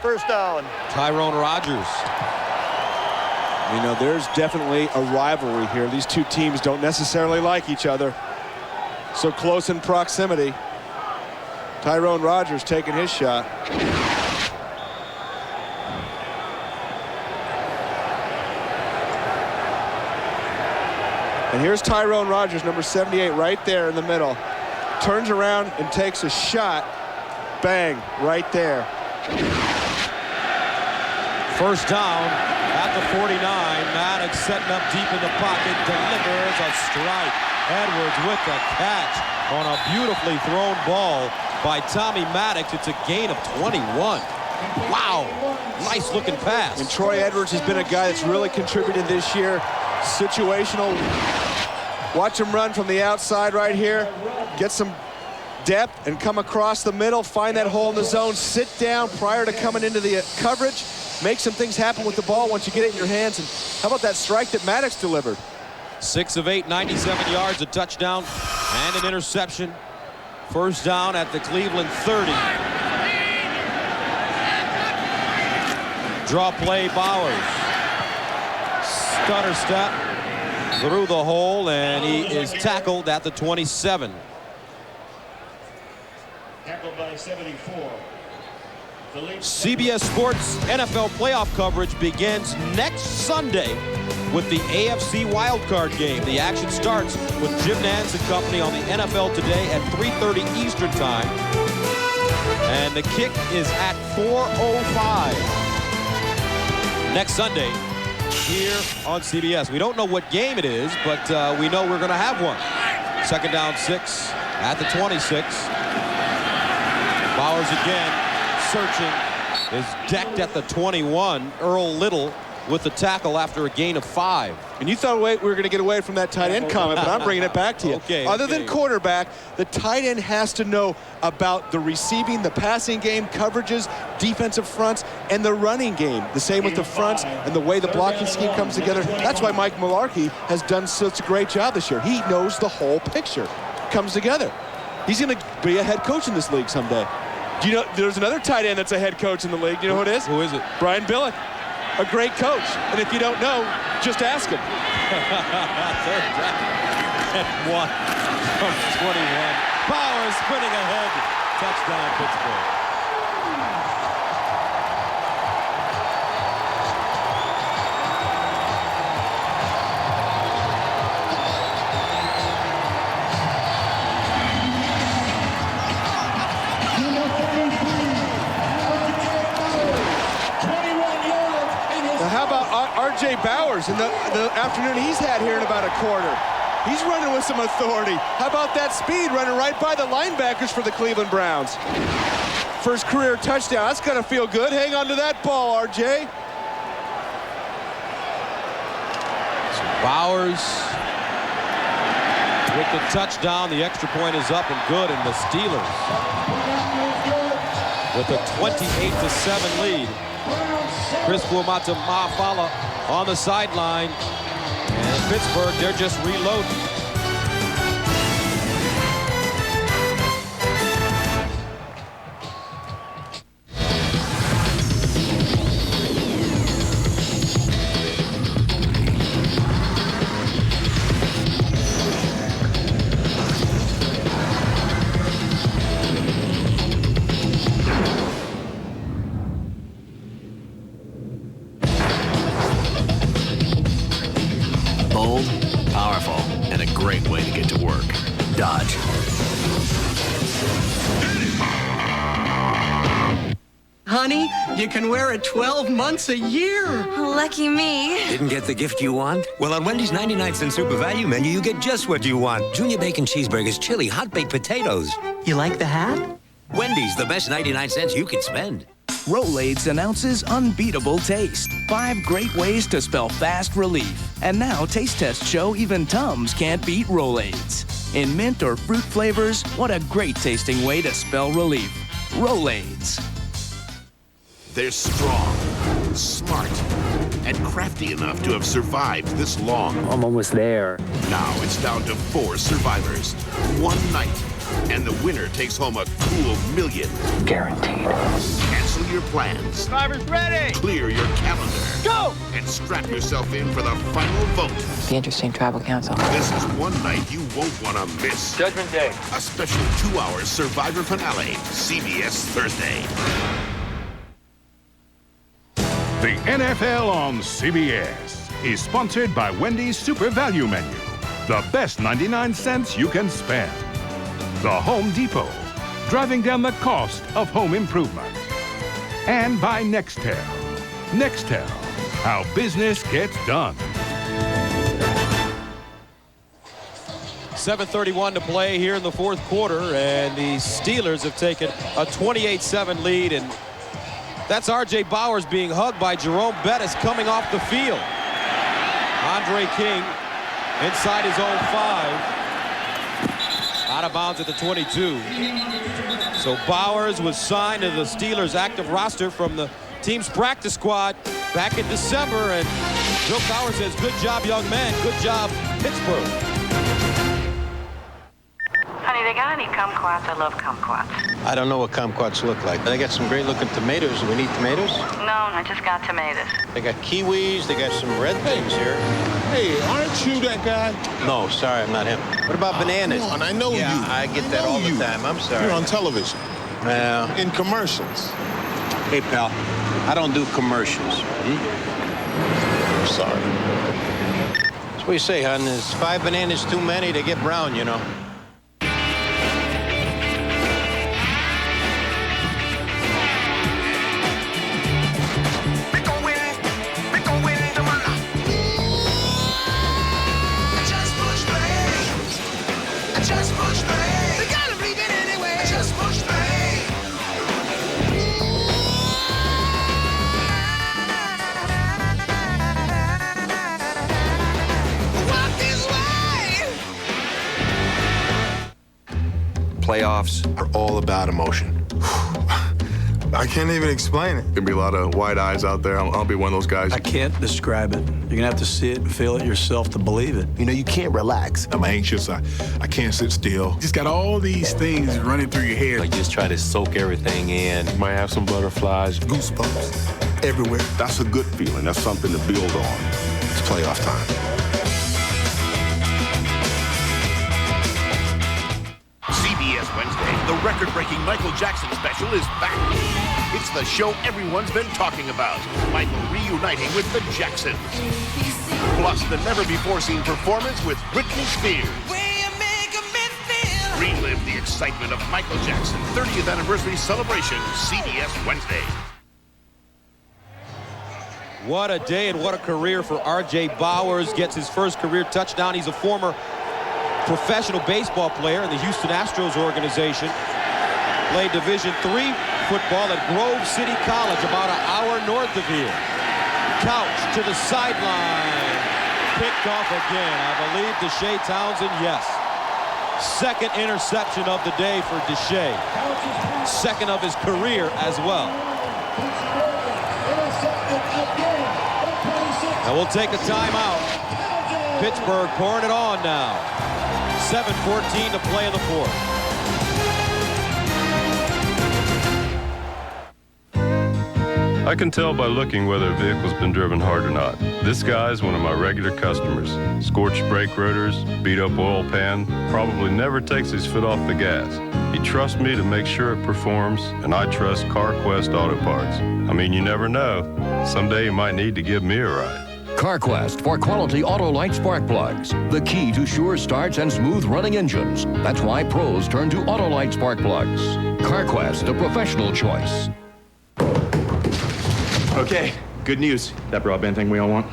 1st down.
Tyrone Rogers.
You know, there's definitely a rivalry here. These two teams don't necessarily like each other. So close in proximity. Tyrone Rogers taking his shot. And here's Tyrone Rogers, number 78, right there in the middle. Turns around and takes a shot. Bang, right there.
1st down. At the 49, Maddox setting up deep in the pocket, delivers a strike. Edwards with the catch on a beautifully thrown ball by Tommy Maddox. It's a gain of 21. Wow, nice looking pass.
And Troy Edwards has been a guy that's really contributed this year. Situational. Watch him run from the outside right here. Get some depth and come across the middle, find that hole in the zone, sit down prior to coming into the coverage. Make some things happen with the ball once you get it in your hands. And how about that strike that Maddox delivered?
6 of 8, 97 yards, a touchdown, and an interception. 1st down at the Cleveland 30. Draw play, Bowers. Stutter step through the hole, and he is tackled at the 27.
Tackled by 74.
CBS Sports NFL playoff coverage begins next Sunday with the AFC wildcard game. The action starts with Jim Nantz and company on the NFL Today at 3:30 Eastern Time. And the kick is at 4:05 next Sunday here on CBS. We don't know what game it is, but we know we're going to have one. 2nd down 6 at the 26. Bowers again. Searching, is decked at the 21. Earl Little with the tackle after a gain of 5.
And you thought we were going to get away from that tight end comment, but I'm bringing it back to you. Other than quarterback, the tight end has to know about the receiving, the passing game, coverages, defensive fronts, and the running game. The same with the fronts and the way the blocking scheme comes together. That's why Mike Mularkey has done such a great job this year. He knows the whole picture comes together. He's going to be a head coach in this league someday. Do you know there's another tight end that's a head coach in the league? Do you know who it is?
Who is it?
Brian Billick. A great coach. And if you don't know, just ask him.
Third down and 1 from 21. Bowers sprinting ahead. Touchdown, Pittsburgh.
How about R.J. Bowers in the afternoon he's had here in about a quarter? He's running with some authority. How about that speed running right by the linebackers for the Cleveland Browns? First career touchdown. That's going to feel good. Hang on to that ball, R.J.
So Bowers with the touchdown. The extra point is up and good, and the Steelers with a 28-7 lead. Kris Fuamatu-Ma'afala on the sideline. And Pittsburgh, they're just reloading.
Bold, powerful, and a great way to get to work. Dodge.
Honey, you can wear it 12 months a year.
Lucky me.
Didn't get the gift you want? Well, on Wendy's 99-cent Super Value menu, you get just what you want. Junior bacon cheeseburgers, chili, hot baked potatoes.
You like the hat?
Wendy's, the best 99 cents you can spend.
Rolaids announces unbeatable taste. 5 great ways to spell fast relief. And now taste tests show even Tums can't beat Rolaids. In mint or fruit flavors, what a great tasting way to spell relief. Rolaids.
They're strong, smart, and crafty enough to have survived this long.
I'm almost there.
Now it's down to 4 survivors. One night, and the winner takes home a cool $1 million.
Guaranteed.
Cancel your plans.
Survivors ready!
Clear your calendar.
Go!
And strap yourself in for the final vote.
The interesting tribal council.
This is one night you won't want to miss.
Judgment Day.
A special 2-hour Survivor finale. CBS Thursday.
The NFL on CBS is sponsored by Wendy's Super Value Menu. The best 99 cents you can spend. The Home Depot, driving down the cost of home improvement. And by Nextel. Nextel, how business gets done.
7:31 to play here in the fourth quarter, and the Steelers have taken a 28-7 lead, and that's R.J. Bowers being hugged by Jerome Bettis coming off the field. Andre King inside his own 5. Out of bounds at the 22. So Bowers was signed to the Steelers active roster from the team's practice squad back in December, and Bill Bowers says, good job, young man. Good job, Pittsburgh.
Honey, they got any kumquats? I love kumquats.
I don't know what kumquats look like. They got some great looking tomatoes. Do we need tomatoes?
No, I just got tomatoes.
They got kiwis. They got some red things here.
Hey, aren't you that guy?
No, sorry, I'm not him. What about bananas?
Come on, I know you.
I get that all the time. I'm sorry.
You're on television. In commercials.
Hey, pal, I don't do commercials.
I'm sorry.
That's what you say, hon. Is 5 bananas too many? They get brown, you know.
playoffs are all about emotion.
I can't even explain it. There'll be a lot of wide eyes out there. I'll be one of those guys.
I can't describe it. You're gonna have to see it and feel it yourself to believe it.
You know, you can't relax. I'm anxious. I can't sit still. Just got all these things running through your head.
I just try to soak everything in.
Might have some butterflies, goosebumps everywhere.
That's a good feeling. That's something to build on.
It's playoff time.
CBS Wednesday, the record-breaking Michael Jackson special is back. It's the show everyone's been talking about. Michael reuniting with the Jacksons. Plus, the never-before-seen performance with Britney Spears. Relive the excitement of Michael Jackson 30th anniversary celebration, CBS Wednesday.
What a day and what a career for R.J. Bowers. Gets his first career touchdown. He's a former professional baseball player in the Houston Astros organization. Played Division III football at Grove City College, about an hour north of here. Couch to the sideline. Picked off again. I believe Deshae Townsend, yes. Second interception of the day for Deshae. Second of his career as well. And we'll take a timeout. Pittsburgh pouring it on now. 7:14 to play in the fourth.
I can tell by looking whether a vehicle's been driven hard or not. This guy's one of my regular customers. Scorched brake rotors, beat up oil pan, probably never takes his foot off the gas. He trusts me to make sure it performs, and I trust CarQuest Auto Parts. I mean, you never know. Someday you might need to give me a ride.
CarQuest for quality Autolite spark plugs. The key to sure starts and smooth running engines. That's why pros turn to Autolite spark plugs. CarQuest, the professional choice.
Okay, good news. That broadband thing we all want?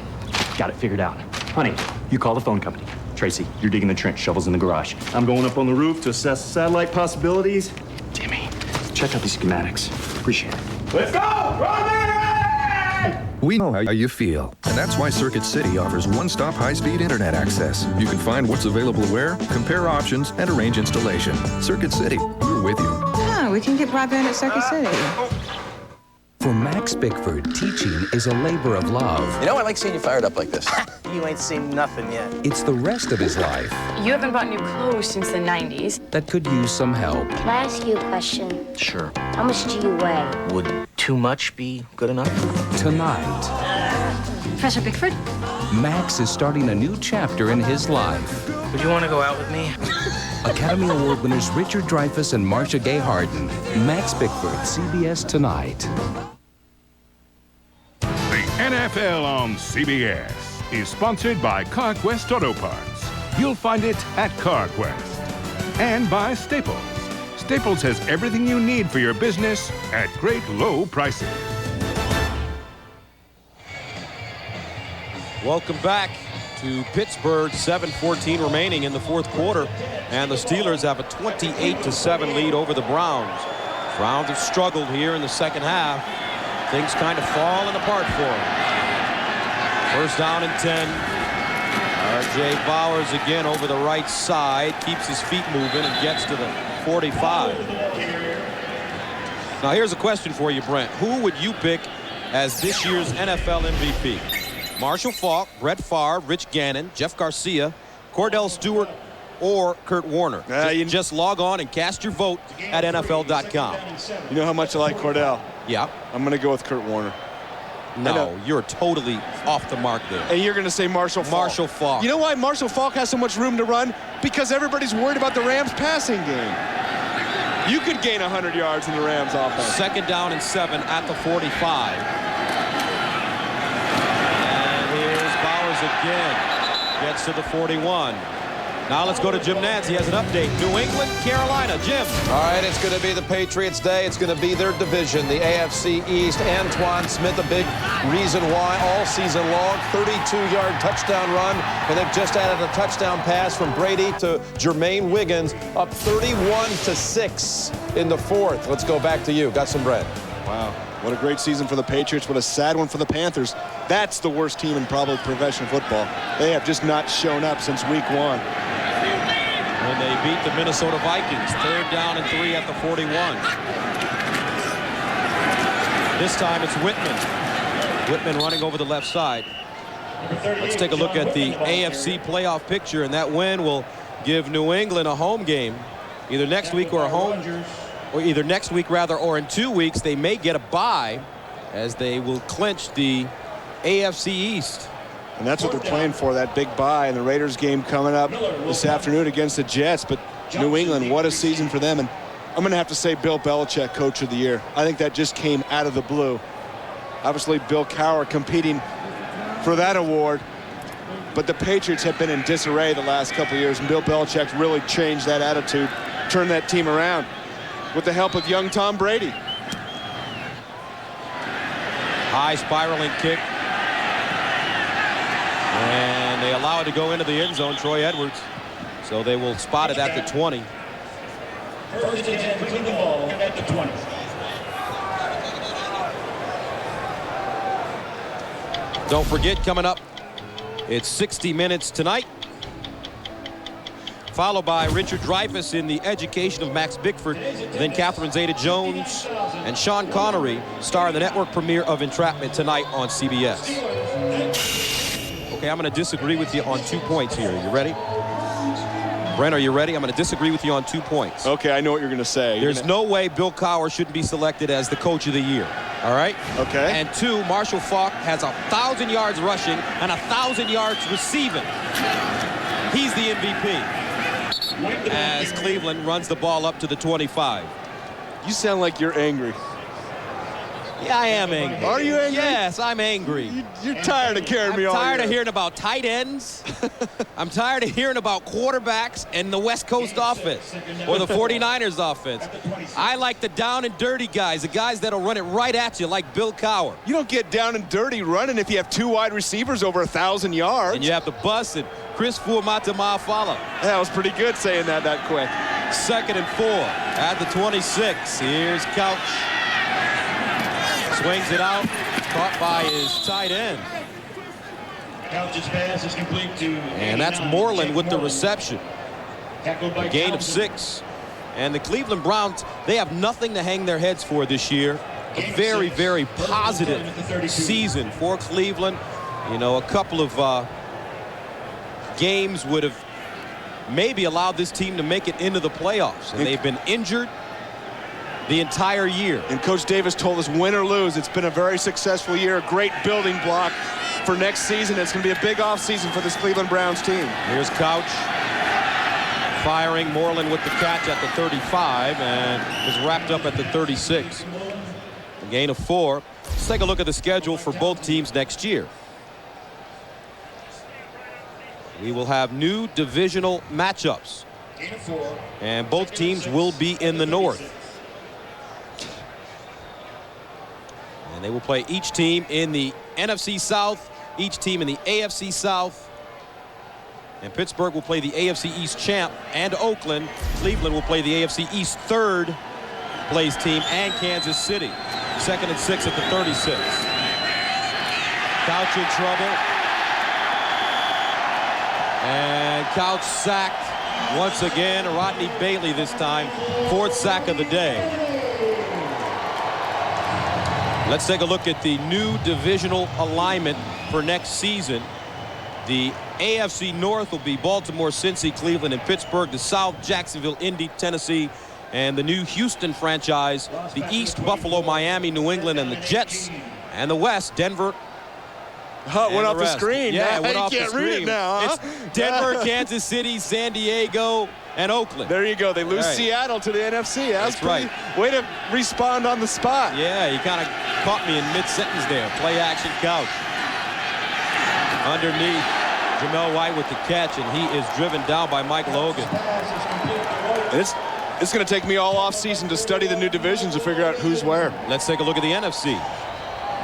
Got it figured out. Honey, you call the phone company. Tracy, you're digging the trench, shovels in the garage. I'm going up on the roof to assess satellite possibilities. Timmy, check out these schematics. Appreciate it. Let's go! Broadband!
We know how you feel, and that's why Circuit City offers one-stop high-speed internet access. You can find what's available where, compare options, and arrange installation. Circuit City, we're with you.
Huh, we can get broadband at Circuit City.
For Max Bickford, teaching is a labor of love.
You know, I like seeing you fired up like this. You ain't seen nothing yet.
It's the rest of his life
You haven't bought new clothes since the 90s.
that could use some help.
Can I ask you a question?
Sure.
How much do you weigh?
Would too much be good enough?
Tonight,
Professor Bickford?
Max is starting a new chapter in his life.
Would you want to go out with me?
Academy Award winners Richard Dreyfuss and Marcia Gay Harden. Max Bickford, CBS Tonight.
The NFL on CBS is sponsored by CarQuest Auto Parts. You'll find it at CarQuest. And by Staples. Staples has everything you need for your business at great low prices.
Welcome back to Pittsburgh. 7:14 remaining in the fourth quarter, and the Steelers have a 28-7 lead over the Browns. Browns have struggled here in the second half. Things kind of falling apart for them. First down and 10. R.J. Bowers again over the right side, keeps his feet moving and gets to the 45. Now here's a question for you, Brent. Who would you pick as this year's NFL MVP? Marshall Faulk, Brett Favre, Rich Gannon, Jeff Garcia, Cordell Stewart, or Kurt Warner? Just log on and cast your vote at NFL.com.
You know how much I like Cordell?
Yeah.
I'm going to go with Kurt Warner.
No, you're totally off the mark there.
And you're going to say Marshall Faulk.
Marshall Faulk.
You know why Marshall Faulk has so much room to run? Because everybody's worried about the Rams passing game. You could gain 100 yards in the Rams offense.
Second down and 7 at the 45. And here's Bowers again. Gets to the 41. Now let's go to Jim Nantz. He has an update. New England, Carolina. Jim.
All right, it's going to be the Patriots' day. It's going to be their division, the AFC East. Antoine Smith, a big reason why all season long. 32-yard touchdown run, and they've just added a touchdown pass from Brady to Jermaine Wiggins, up 31-6 in the fourth. Let's go back to you. Got some bread.
Wow. What a great season for the Patriots. What a sad one for the Panthers. That's the worst team in probably professional football. They have just not shown up since week 1.
when they beat the Minnesota Vikings. 3rd down and 3 at the 41. This time it's Whitman. Whitman running over the left side. Let's take a look at the AFC playoff picture, and that win will give New England a home game either next week or or in 2 weeks. They may get a bye as they will clinch the AFC East.
And that's what they're playing for, that big bye. And the Raiders game coming up this afternoon against the Jets. But New England, what a season for them. And I'm going to have to say Bill Belichick, Coach of the Year. I think that just came out of the blue. Obviously, Bill Cowher competing for that award. But the Patriots have been in disarray the last couple of years. And Bill Belichick really changed that attitude, turned that team around with the help of young Tom Brady.
High spiraling kick. And they allow it to go into the end zone, Troy Edwards. So they will spot it at the 20.
First and 10, between the ball at the 20.
Don't forget, coming up, it's 60 Minutes tonight, followed by Richard Dreyfuss in The Education of Max Bickford, then Catherine Zeta-Jones and Sean Connery star in the network premiere of Entrapment tonight on CBS. Okay, I'm going to disagree with you on 2 points here. You ready? Brent, are you ready? I'm going to disagree with you on 2 points.
Okay, I know what you're going to say.
There's no way Bill Cowher shouldn't be selected as the Coach of the Year. All right?
Okay.
And 2, Marshall Faulk has 1,000 yards rushing and 1,000 yards receiving. He's the MVP as Cleveland runs the ball up to the 25.
You sound like you're angry.
Yeah, I am angry.
Are you angry?
Yes, I'm angry.
You're tired of carrying me all
I'm tired
year.
of hearing about tight ends. I'm tired of hearing about quarterbacks and the West Coast offense or the 49ers offense. I like the down and dirty guys, the guys that'll run it right at you like Bill Cowher.
You don't get down and dirty running if you have 2 wide receivers over 1,000 yards.
And you have to bust it. Kris Fuamatu-Ma'afala.
That was pretty good saying that quick.
2nd and 4 at the 26. Here's Couch. Swings it out, caught by his tight end.
Couch's pass is complete to.
And that's Moreland with the reception. A gain of 6. And the Cleveland Browns, they have nothing to hang their heads for this year. A very, very positive season for Cleveland. You know, a couple of games would have maybe allowed this team to make it into the playoffs. And they've been injured the entire year.
And Coach Davis told us, win or lose, it's been a very successful year, a great building block for next season. It's going to be a big offseason for this Cleveland Browns team.
Here's Couch firing. Moreland with the catch at the 35 and is wrapped up at the 36. A gain of 4. Let's take a look at the schedule for both teams next year. We will have new divisional matchups. And both teams will be in the North. And they will play each team in the NFC South, each team in the AFC South. And Pittsburgh will play the AFC East champ and Oakland. Cleveland will play the AFC East third place team and Kansas City. 2nd and 6 at the 36. Couch in trouble. And Couch sacked once again. Rodney Bailey this time. 4th sack of the day. Let's take a look at the new divisional alignment for next season. The AFC North will be Baltimore, Cincy, Cleveland, and Pittsburgh. The South, Jacksonville, Indy, Tennessee, and the new Houston franchise. The East, Buffalo, Miami, New England, and the Jets. And the West, Denver.
Oh, went off the screen.
Yeah, it went
you
off the
can't
screen.
read it now, huh?
It's Denver, Kansas City, San Diego, and Oakland.
There you go. They lose
right.
Seattle to the NFC.
That's right.
Way to respond on the spot.
Yeah, you kind of caught me in mid-sentence there. Play action Couch. Underneath, Jamel White with the catch, and he is driven down by Mike Logan.
It's going to take me all off season to study the new divisions to figure out who's where.
Let's take a look at the NFC.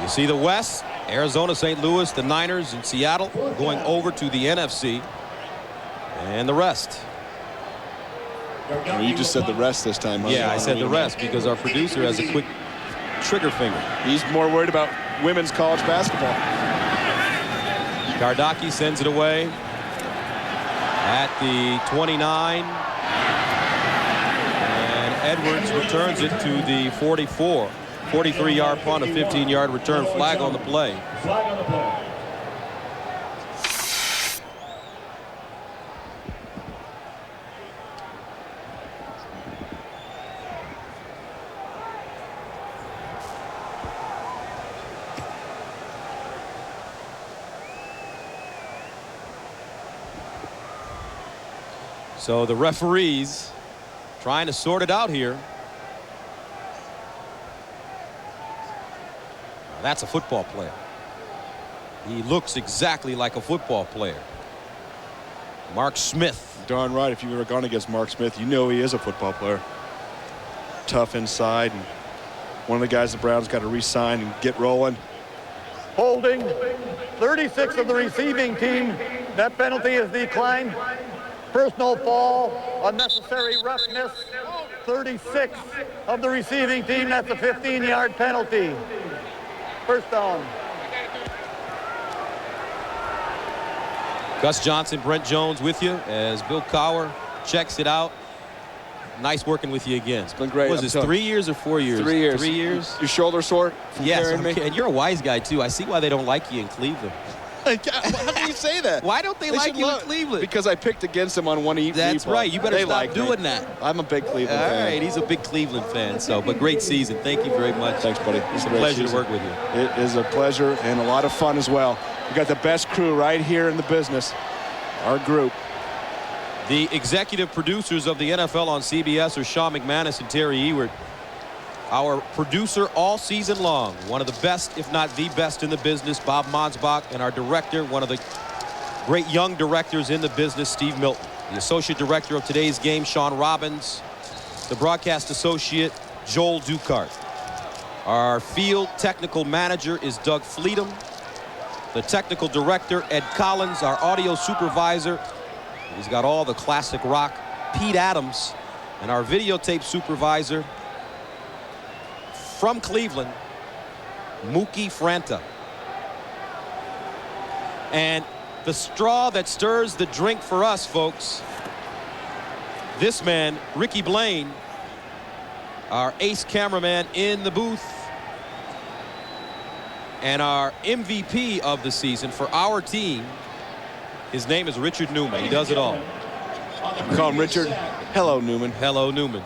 You see the West, Arizona, St. Louis, the Niners, and Seattle going over to the NFC. And the rest.
You just said the rest this time, huh?
Yeah, I said the rest because our producer has a quick trigger finger.
He's more worried about women's college basketball.
Gardaki sends it away. at the 29. And Edwards returns it to the 44. 43-yard punt, a 15-yard return. Flag on the play.
Flag on the play.
So the referees trying to sort it out here. Now that's a football player. He looks exactly like a football player. Mark Smith.
Darn right. If you've ever gone against Mark Smith, you know he is a football player. Tough inside. And one of the guys the Browns got to re-sign and get rolling.
Holding 36 of the receiving team. That penalty is declined. Personal foul, unnecessary roughness. 36 of the receiving team. That's a 15-yard penalty. First down.
Gus Johnson, Brent Jones with you as Bill Cowher checks it out. Nice working with you again. It's
been great.
Was this 3 years or 4 years?
3 years.
3 years?
Your shoulder sore from carrying me?
And you're a wise guy, too. I see why they don't like you in Cleveland.
How do you say that?
Why don't they like you in Cleveland?
Because I picked against them on one evening.
That's right. You better stop doing that.
I'm a big Cleveland fan.
All right. He's a big Cleveland fan. But great season. Thank you very much.
Thanks, buddy.
It's a pleasure to work with you.
It is a pleasure and a lot of fun as well. We got the best crew right here in the business. Our group.
The executive producers of the NFL on CBS are Sean McManus and Terry Ewert. Our producer all season long, one of the best, if not the best in the business, Bob Monsbach, and our director, one of the great young directors in the business, Steve Milton. The associate director of today's game, Sean Robbins. The broadcast associate, Joel Dukart. Our field technical manager is Doug Fleetum. The technical director, Ed Collins. Our audio supervisor, he's got all the classic rock, Pete Adams. And our videotape supervisor, from Cleveland, Mookie Franta. And the straw that stirs the drink for us, folks, this man, Ricky Blaine, our ace cameraman in the booth, and our MVP of the season for our team, his name is Richard Newman. He does it all.
Call him Richard. Hello, Newman.
Hello, Newman.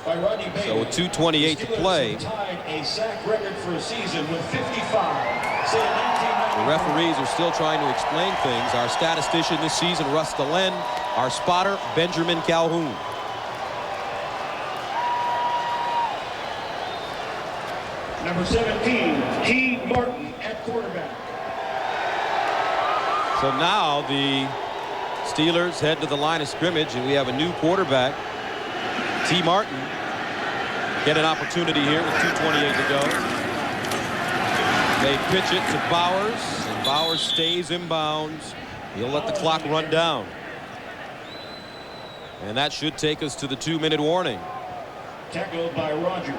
So with 2:28 to play,
A sack record for a season with 55.
the referees are still trying to explain things. Our statistician this season, Russ Delen. Our spotter, Benjamin Calhoun.
Number 17, Key Martin at quarterback.
So now the Steelers head to the line of scrimmage, and we have a new quarterback, T. Martin. Get an opportunity here with 2:28 to go. They pitch it to Bowers, and Bowers stays inbounds. He'll let the clock run down. And that should take us to the 2-minute warning.
Tackled by Rogers.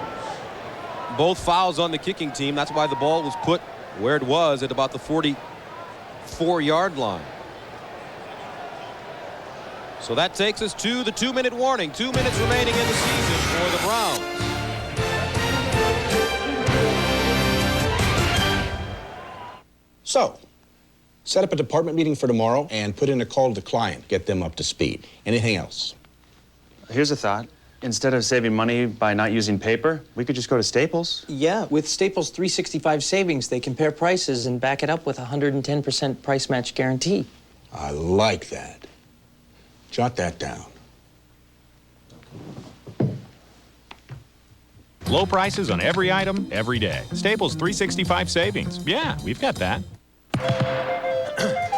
Both fouls on the kicking team. That's why the ball was put where it was at about the 44-yard line. So that takes us to the 2-minute warning. 2 minutes remaining in the season for the Browns.
So, set up a department meeting for tomorrow and put in a call to the client. Get them up to speed. Anything else?
Here's a thought. Instead of saving money by not using paper, we could just go to Staples.
Yeah, with Staples 365 savings, they compare prices and back it up with a 110% price match guarantee.
I like that. Jot that down.
Low prices on every item, every day. Staples 365 savings. Yeah, we've got that.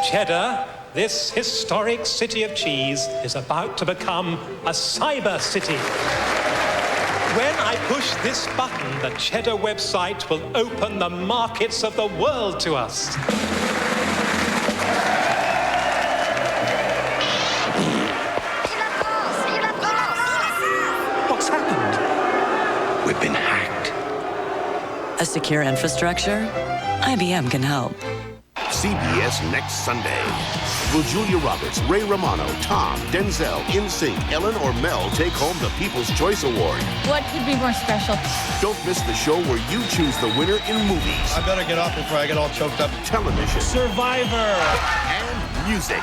Cheddar, this historic city of cheese is about to become a cyber city. When I push this button, the Cheddar website will open the markets of the world to us. What's happened?
We've been hacked. A secure infrastructure? IBM can help.
CBS next Sunday. Will Julia Roberts, Ray Romano, Tom, Denzel, NSYNC, Ellen, or Mel take home the People's Choice Award?
What could be more special?
Don't miss the show where you choose the winner in movies.
I better get off before I get all choked up.
Television.
Survivor.
And music.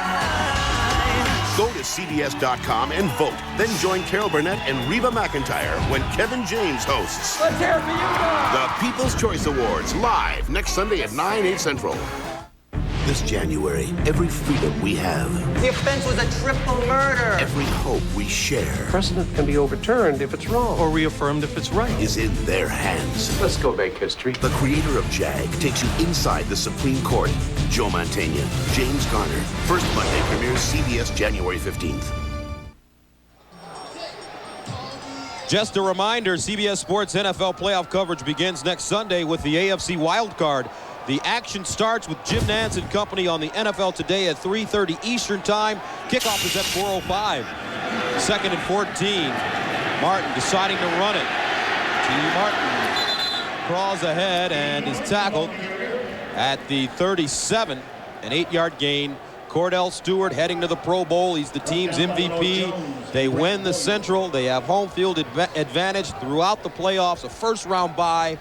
Go to CBS.com and vote. Then join Carol Burnett and Reba McEntire when Kevin James hosts.
Let's hear it for you guys.
The People's Choice Awards, live next Sunday at 9, 8 Central. This January, every freedom we have,
The offense was a triple murder.
every hope we share,
Precedent can be overturned if it's wrong.
Or reaffirmed if it's right.
is in their hands.
Let's go make history.
The creator of JAG takes you inside the Supreme Court. Joe Mantegna, James Garner. First Monday premieres CBS January 15th.
Just a reminder, CBS Sports NFL playoff coverage begins next Sunday with the AFC Wild Card. The action starts with Jim Nantz and company on the NFL Today at 3:30 Eastern Time. Kickoff is at 4:05. Second and 14. Martin deciding to run it. T. Martin crawls ahead and is tackled at the 37. An 8-yard gain. Cordell Stewart heading to the Pro Bowl. He's the team's MVP. They win the Central. They have home field advantage throughout the playoffs, a first-round bye.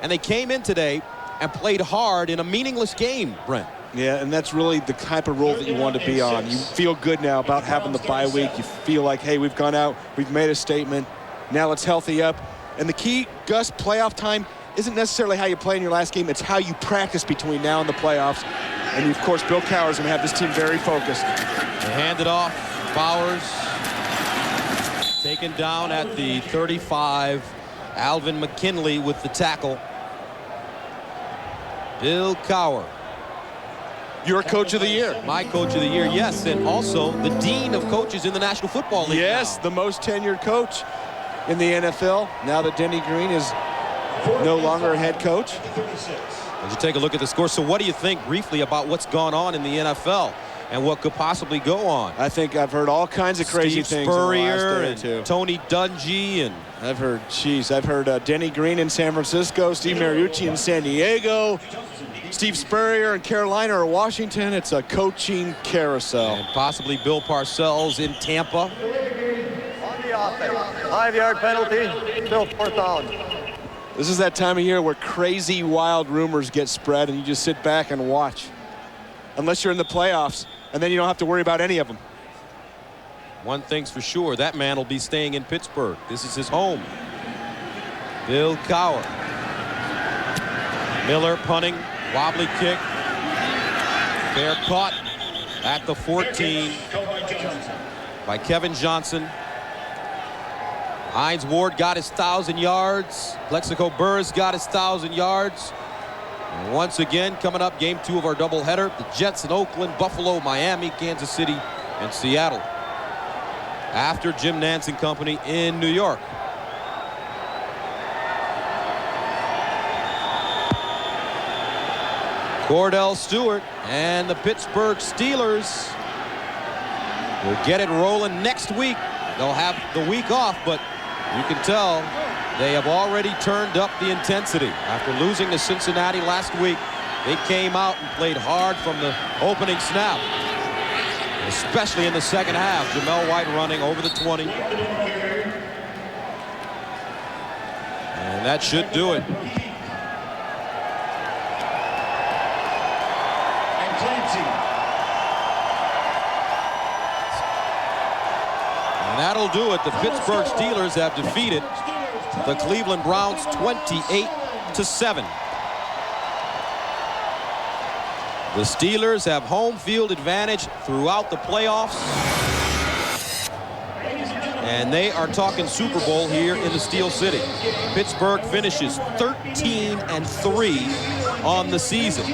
And they came in today and played hard in a meaningless game, Brent.
Yeah, and that's really the type of role that you want to be on. You feel good now about having the bye week. You feel like, hey, we've gone out, we've made a statement. Now let's healthy up. And the key, Gus, playoff time isn't necessarily how you play in your last game. It's how you practice between now and the playoffs. And, of course, Bill Cowher's going to have this team very focused.
They hand it off. Bowers taken down at the 35. Alvin McKinley with the tackle. Bill Cowher.
Your coach of the year.
My coach of the year, yes. And also the dean of coaches in the National Football League.
Yes,
now.
the most tenured coach in the NFL. Now that Denny Green is no longer a head coach.
As you take a look at the score, so what do you think briefly about what's gone on in the NFL and what could possibly go on?
I think I've heard all kinds of crazy
Steve
things
Spurrier
in the last day or
and
two.
Tony Dungy, and
I've heard Denny Green in San Francisco, Steve Mariucci in San Diego, Steve Spurrier in Carolina or Washington. It's a coaching carousel.
And possibly Bill Parcells in Tampa.
On the offense, 5-yard penalty, still 4th down.
This is that time of year where crazy, wild rumors get spread and you just sit back and watch. Unless you're in the playoffs, and then you don't have to worry about any of them.
One thing's for sure, that man will be staying in Pittsburgh. This is his home. Bill Cowher. Miller punting, wobbly kick. Fair caught at the 14 by Kevin Johnson. Hines Ward got his 1,000 yards. Plexico Burris got his 1,000 yards. And once again, coming up, game 2 of our doubleheader. The Jets in Oakland, Buffalo, Miami, Kansas City, and Seattle. After Jim Nantz and company in New York. Cordell Stewart and the Pittsburgh Steelers will get it rolling next week. They'll have the week off, but you can tell they have already turned up the intensity. After losing to Cincinnati last week, they came out and played hard from the opening snap, especially in the second half. Jamel White running over the 20. And that should do it. And that'll do it. The Pittsburgh Steelers have defeated the Cleveland Browns 28-7. The Steelers have home field advantage throughout the playoffs. And they are talking Super Bowl here in the Steel City. Pittsburgh finishes 13-3 on the season.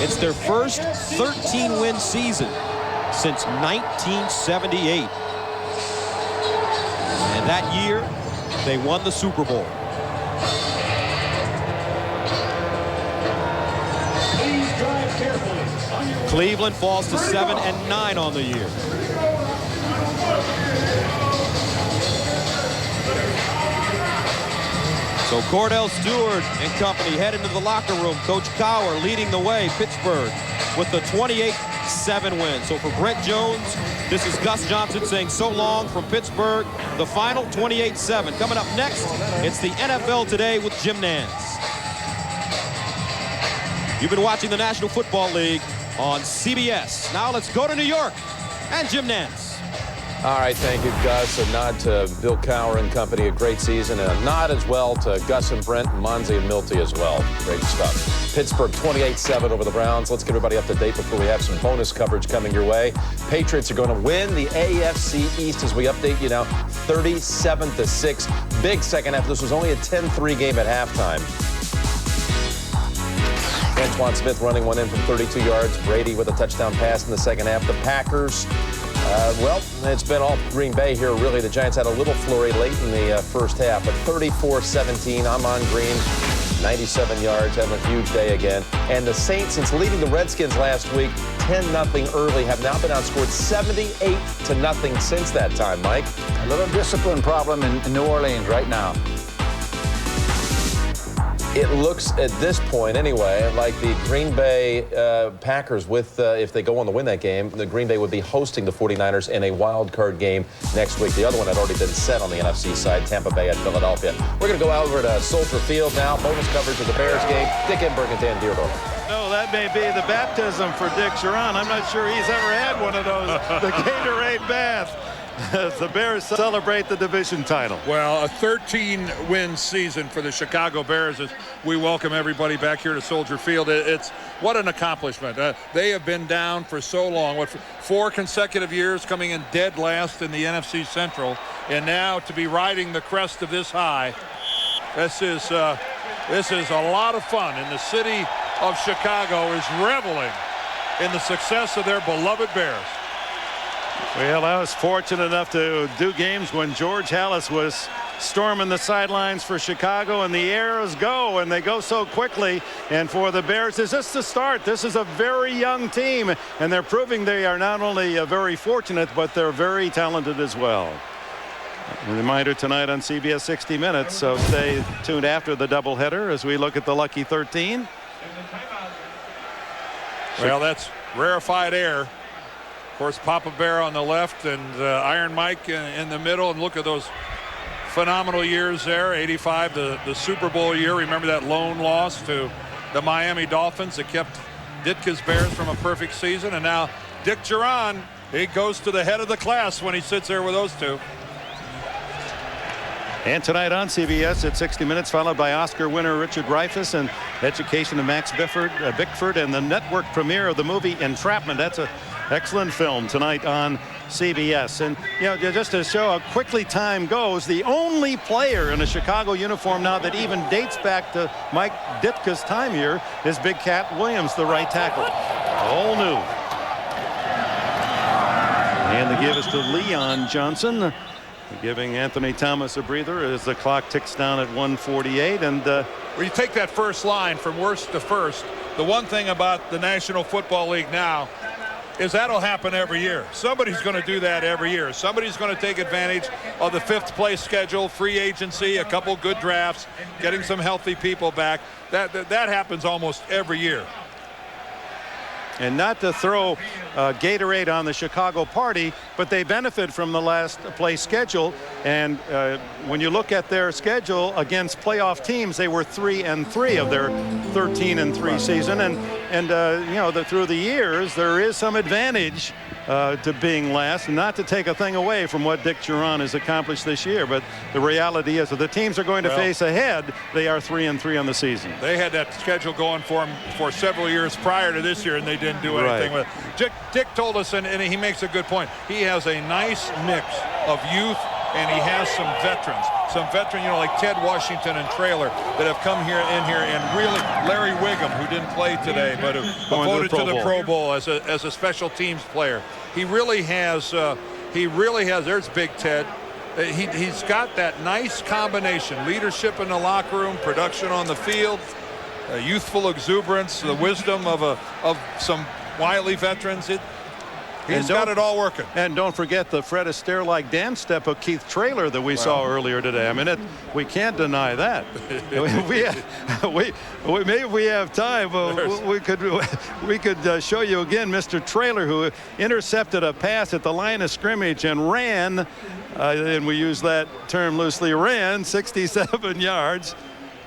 It's their first 13-win season since 1978. And that year, they won the Super Bowl. Cleveland falls to 7-9 on the year. So So Cordell Stewart and company head into the locker room. Coach Cowher leading the way. Pittsburgh with the 28-7 win. So for Brent Jones, this is Gus Johnson saying so long from Pittsburgh. The final 28-7. Coming up next, it's the NFL Today with Jim Nantz. You've been watching the National Football League on CBS. Now let's go to New York and Jim Nantz.
All right, thank you, Gus. A nod to Bill Cowher and company, a great season, and a nod as well to Gus and Brent, and Monzi and Milty as well. Great stuff. Pittsburgh 28-7 over the Browns. Let's get everybody up to date before we have some bonus coverage coming your way. Patriots are going to win the AFC East as we update you now, 37-6. Big second half. This was only a 10-3 game at halftime. Antoine Smith running one in from 32 yards. Brady with a touchdown pass in the second half. The Packers, well, it's been all Green Bay here, really. The Giants had a little flurry late in the first half, but 34-17. Amon Green, 97 yards, having a huge day again. And the Saints, since leading the Redskins last week, 10-0 early, have now been outscored 78-0 since that time, Mike.
A little discipline problem in New Orleans right now.
It looks, at this point anyway, like the Green Bay Packers, with if they go on to win that game, the Green Bay would be hosting the 49ers in a wild card game next week. The other one had already been set on the NFC side, Tampa Bay at Philadelphia. We're going to go over to Soldier Field now. Bonus coverage of the Bears game. Dick Enberg and Dan Deardorff.
No, that may be the baptism for Dick Geron. I'm not sure he's ever had one of those, the Gatorade bath. As the Bears celebrate the division title.
Well, a 13-win season for the Chicago Bears as we welcome everybody back here to Soldier Field. It's what an accomplishment. They have been down for so long. 4 consecutive years coming in dead last in the NFC Central, and now to be riding the crest of this high. This is a lot of fun, and the city of Chicago is reveling in the success of their beloved Bears.
Well, I was fortunate enough to do games when George Halas was storming the sidelines for Chicago, and the arrows go, and they go so quickly. And for the Bears, is this the start? This is a very young team, and they're proving they are not only very fortunate, but they're very talented as well. A reminder tonight on CBS 60 Minutes, so stay tuned after the doubleheader as we look at the Lucky 13.
Well, that's rarefied air. Of course, Papa Bear on the left and Iron Mike in the middle. And look at those phenomenal years there. 85, the Super Bowl year. Remember that lone loss to the Miami Dolphins that kept Ditka's Bears from a perfect season. And now Dick Geron, he goes to the head of the class when he sits there with those two.
And tonight on CBS at 60 Minutes, followed by Oscar winner Richard Dreyfuss and Education of Max Bickford, and the network premiere of the movie Entrapment. That's an excellent film tonight on CBS. And, you know, just to show how quickly time goes, the only player in a Chicago uniform now that even dates back to Mike Ditka's time here is Big Cat Williams, the right tackle. All new. And the give is to Leon Johnson, giving Anthony Thomas a breather as the clock ticks down at 1:48. And
when you take that first line from worst to first, the one thing about the National Football League now is that'll happen every year. Somebody's going to do that every year. Somebody's going to take advantage of the 5th place schedule, free agency, a couple good drafts, getting some healthy people back. That happens almost every year.
And not to throw Gatorade on the Chicago party, but they benefit from the last place schedule. And when you look at their schedule against playoff teams, they were 3-3 of their 13-3 season. And you know, through the years, there is some advantage to being last, and not to take a thing away from what Dick Geron has accomplished this year. But the reality is that the teams are going to face ahead. They are 3-3 on the season.
They had that schedule going for them for several years prior to this year, and they didn't do anything with it. Dick told us, and he makes a good point, he has a nice mix of youth, and he has some veterans. Some veteran, you know, like Ted Washington and Traylor that have come in here and really, Larry Wiggum, who didn't play today, but who voted to the Pro Bowl as a special teams player. He really has, there's Big Ted. He's got that nice combination, leadership in the locker room, production on the field, youthful exuberance, the wisdom of some wily veterans. He's got it all working.
And don't forget the Fred Astaire-like dance step of Keith Traylor that we saw earlier today. I mean, we can't deny that. Maybe we have time. We could show you again Mr. Traylor, who intercepted a pass at the line of scrimmage and ran, and we use that term loosely, ran 67 yards.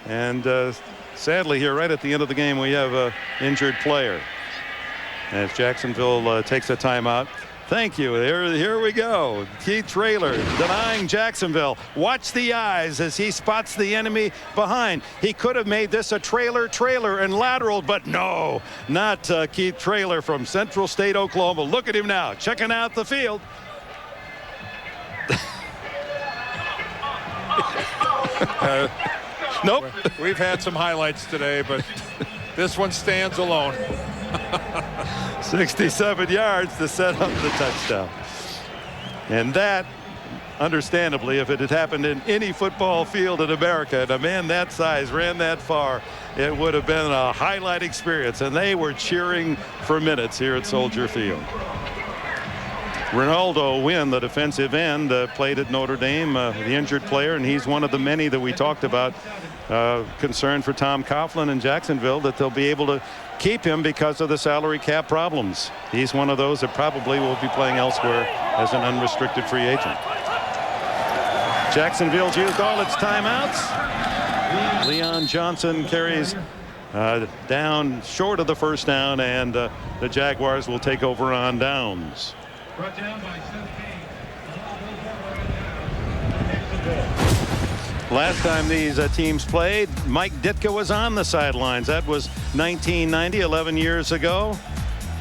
And sadly here right at the end of the game we have an injured player as Jacksonville takes a timeout. Thank you. Here we go. Keith Traylor denying Jacksonville. Watch the eyes as he spots the enemy behind. He could have made this a trailer and lateral, but no, not Keith Traylor from Central State, Oklahoma. Look at him now, checking out the field. Nope.
We've had some highlights today, but this one stands alone.
67 yards to set up the touchdown. And that, understandably, if it had happened in any football field in America and a man that size ran that far, it would have been a highlight experience. And they were cheering for minutes here at Soldier Field. Ronaldo Wynn, the defensive end, played at Notre Dame, the injured player, and he's one of the many that we talked about. Concern for Tom Coughlin in Jacksonville that they'll be able to keep him because of the salary cap problems. He's one of those that probably will be playing elsewhere as an unrestricted free agent. Jacksonville's used all its timeouts. Leon Johnson carries down short of the first down, and the Jaguars will take over on downs. Last time these teams played, Mike Ditka was on the sidelines. That was 1990, 11 years ago.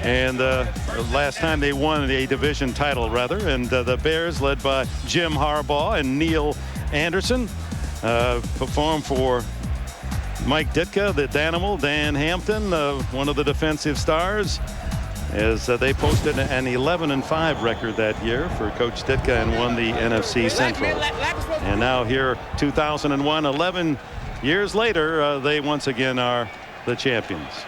And last time they won a division title, rather. And the Bears, led by Jim Harbaugh and Neil Anderson, performed for Mike Ditka, the Danimal, Dan Hampton, one of the defensive stars, as they posted an 11-5 record that year for Coach Ditka and won the NFC Central. And now here, 2001, 11 years later, they once again are the champions.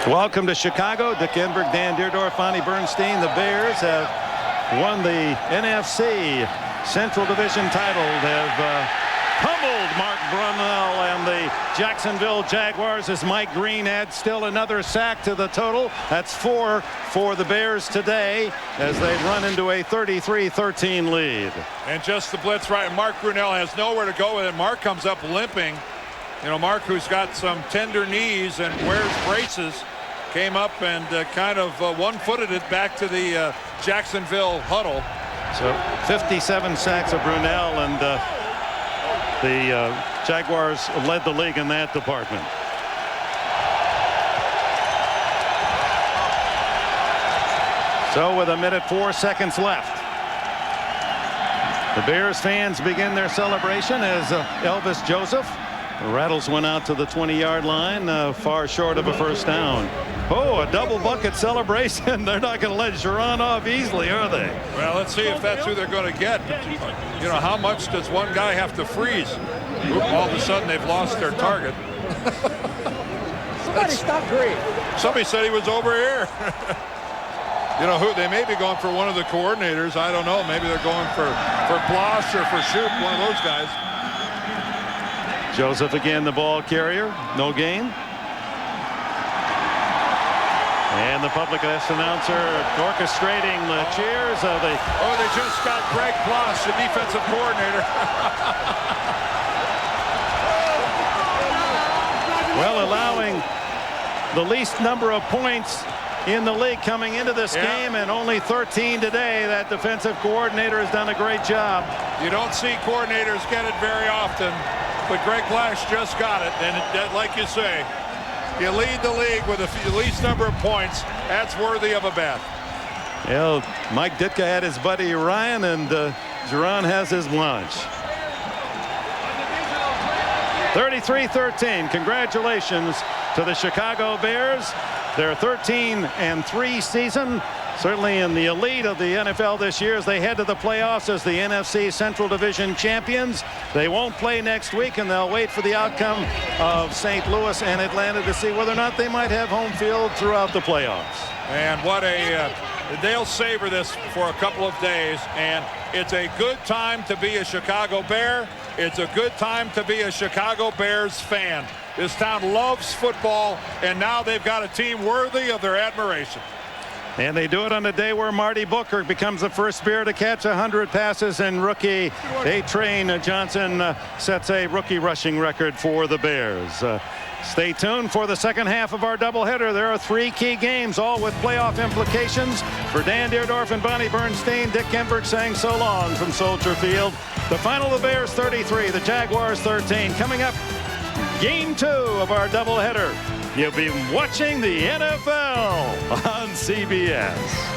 Welcome to Chicago. Dick Enberg, Dan Deerdorf, Bonnie Bernstein. The Bears have won the NFC Central Division title. They've pummeled Mark Brunell and the Jacksonville Jaguars as Mike Green adds still another sack to the total. That's 4 for the Bears today as they run into a 33-13 lead.
And just the blitz right. Mark Brunell has nowhere to go with it. Mark comes up limping. You know, Mark, who's got some tender knees and wears braces, came up and kind of one-footed it back to the Jacksonville huddle.
So 57 sacks of Brunell, and the Jaguars led the league in that department. So with 1:04 left, the Bears fans begin their celebration as Elvis Joseph rattles one out to the 20-yard line, far short of a first down. Oh, a double bucket celebration. They're not going to let Geron off easily, are they?
Well, let's see if that's who they're going to get. You know, how much does one guy have to freeze? All of a sudden, they've lost their target.
Somebody stop Green.
Somebody said he was over here. You know, they may be going for one of the coordinators. I don't know. Maybe they're going for Bloss or for Shoop, one of those guys.
Joseph again, the ball carrier. No gain. And the public address announcer orchestrating the cheers of the...
Oh, they just got Greg Bloss, the defensive coordinator.
Well, allowing the least number of points in the league coming into this game, and only 13 today. That defensive coordinator has done a great job.
You don't see coordinators get it very often, but Greg Blash just got it. And like you say, you lead the league with the least number of points. That's worthy of a bet.
Well, Mike Ditka had his buddy Ryan, and Geron has his lunch. 33-13. Congratulations to the Chicago Bears. Their 13-3 season certainly in the elite of the NFL this year as they head to the playoffs as the NFC Central Division champions. They won't play next week, and they'll wait for the outcome of St. Louis and Atlanta to see whether or not they might have home field throughout the playoffs.
And what they'll savor this for a couple of days, and it's a good time to be a Chicago Bear. It's a good time to be a Chicago Bears fan. This town loves football, and now they've got a team worthy of their admiration.
And they do it on a day where Marty Booker becomes the first Bear to catch 100 passes, and rookie A-Train Johnson sets a rookie rushing record for the Bears. Stay tuned for the second half of our doubleheader. There are 3 key games, all with playoff implications. For Dan Deerdorf and Bonnie Bernstein, Dick Enberg saying so long from Soldier Field. The final, the Bears 33, the Jaguars 13. Coming up, game 2 of our doubleheader. You'll be watching the NFL on CBS.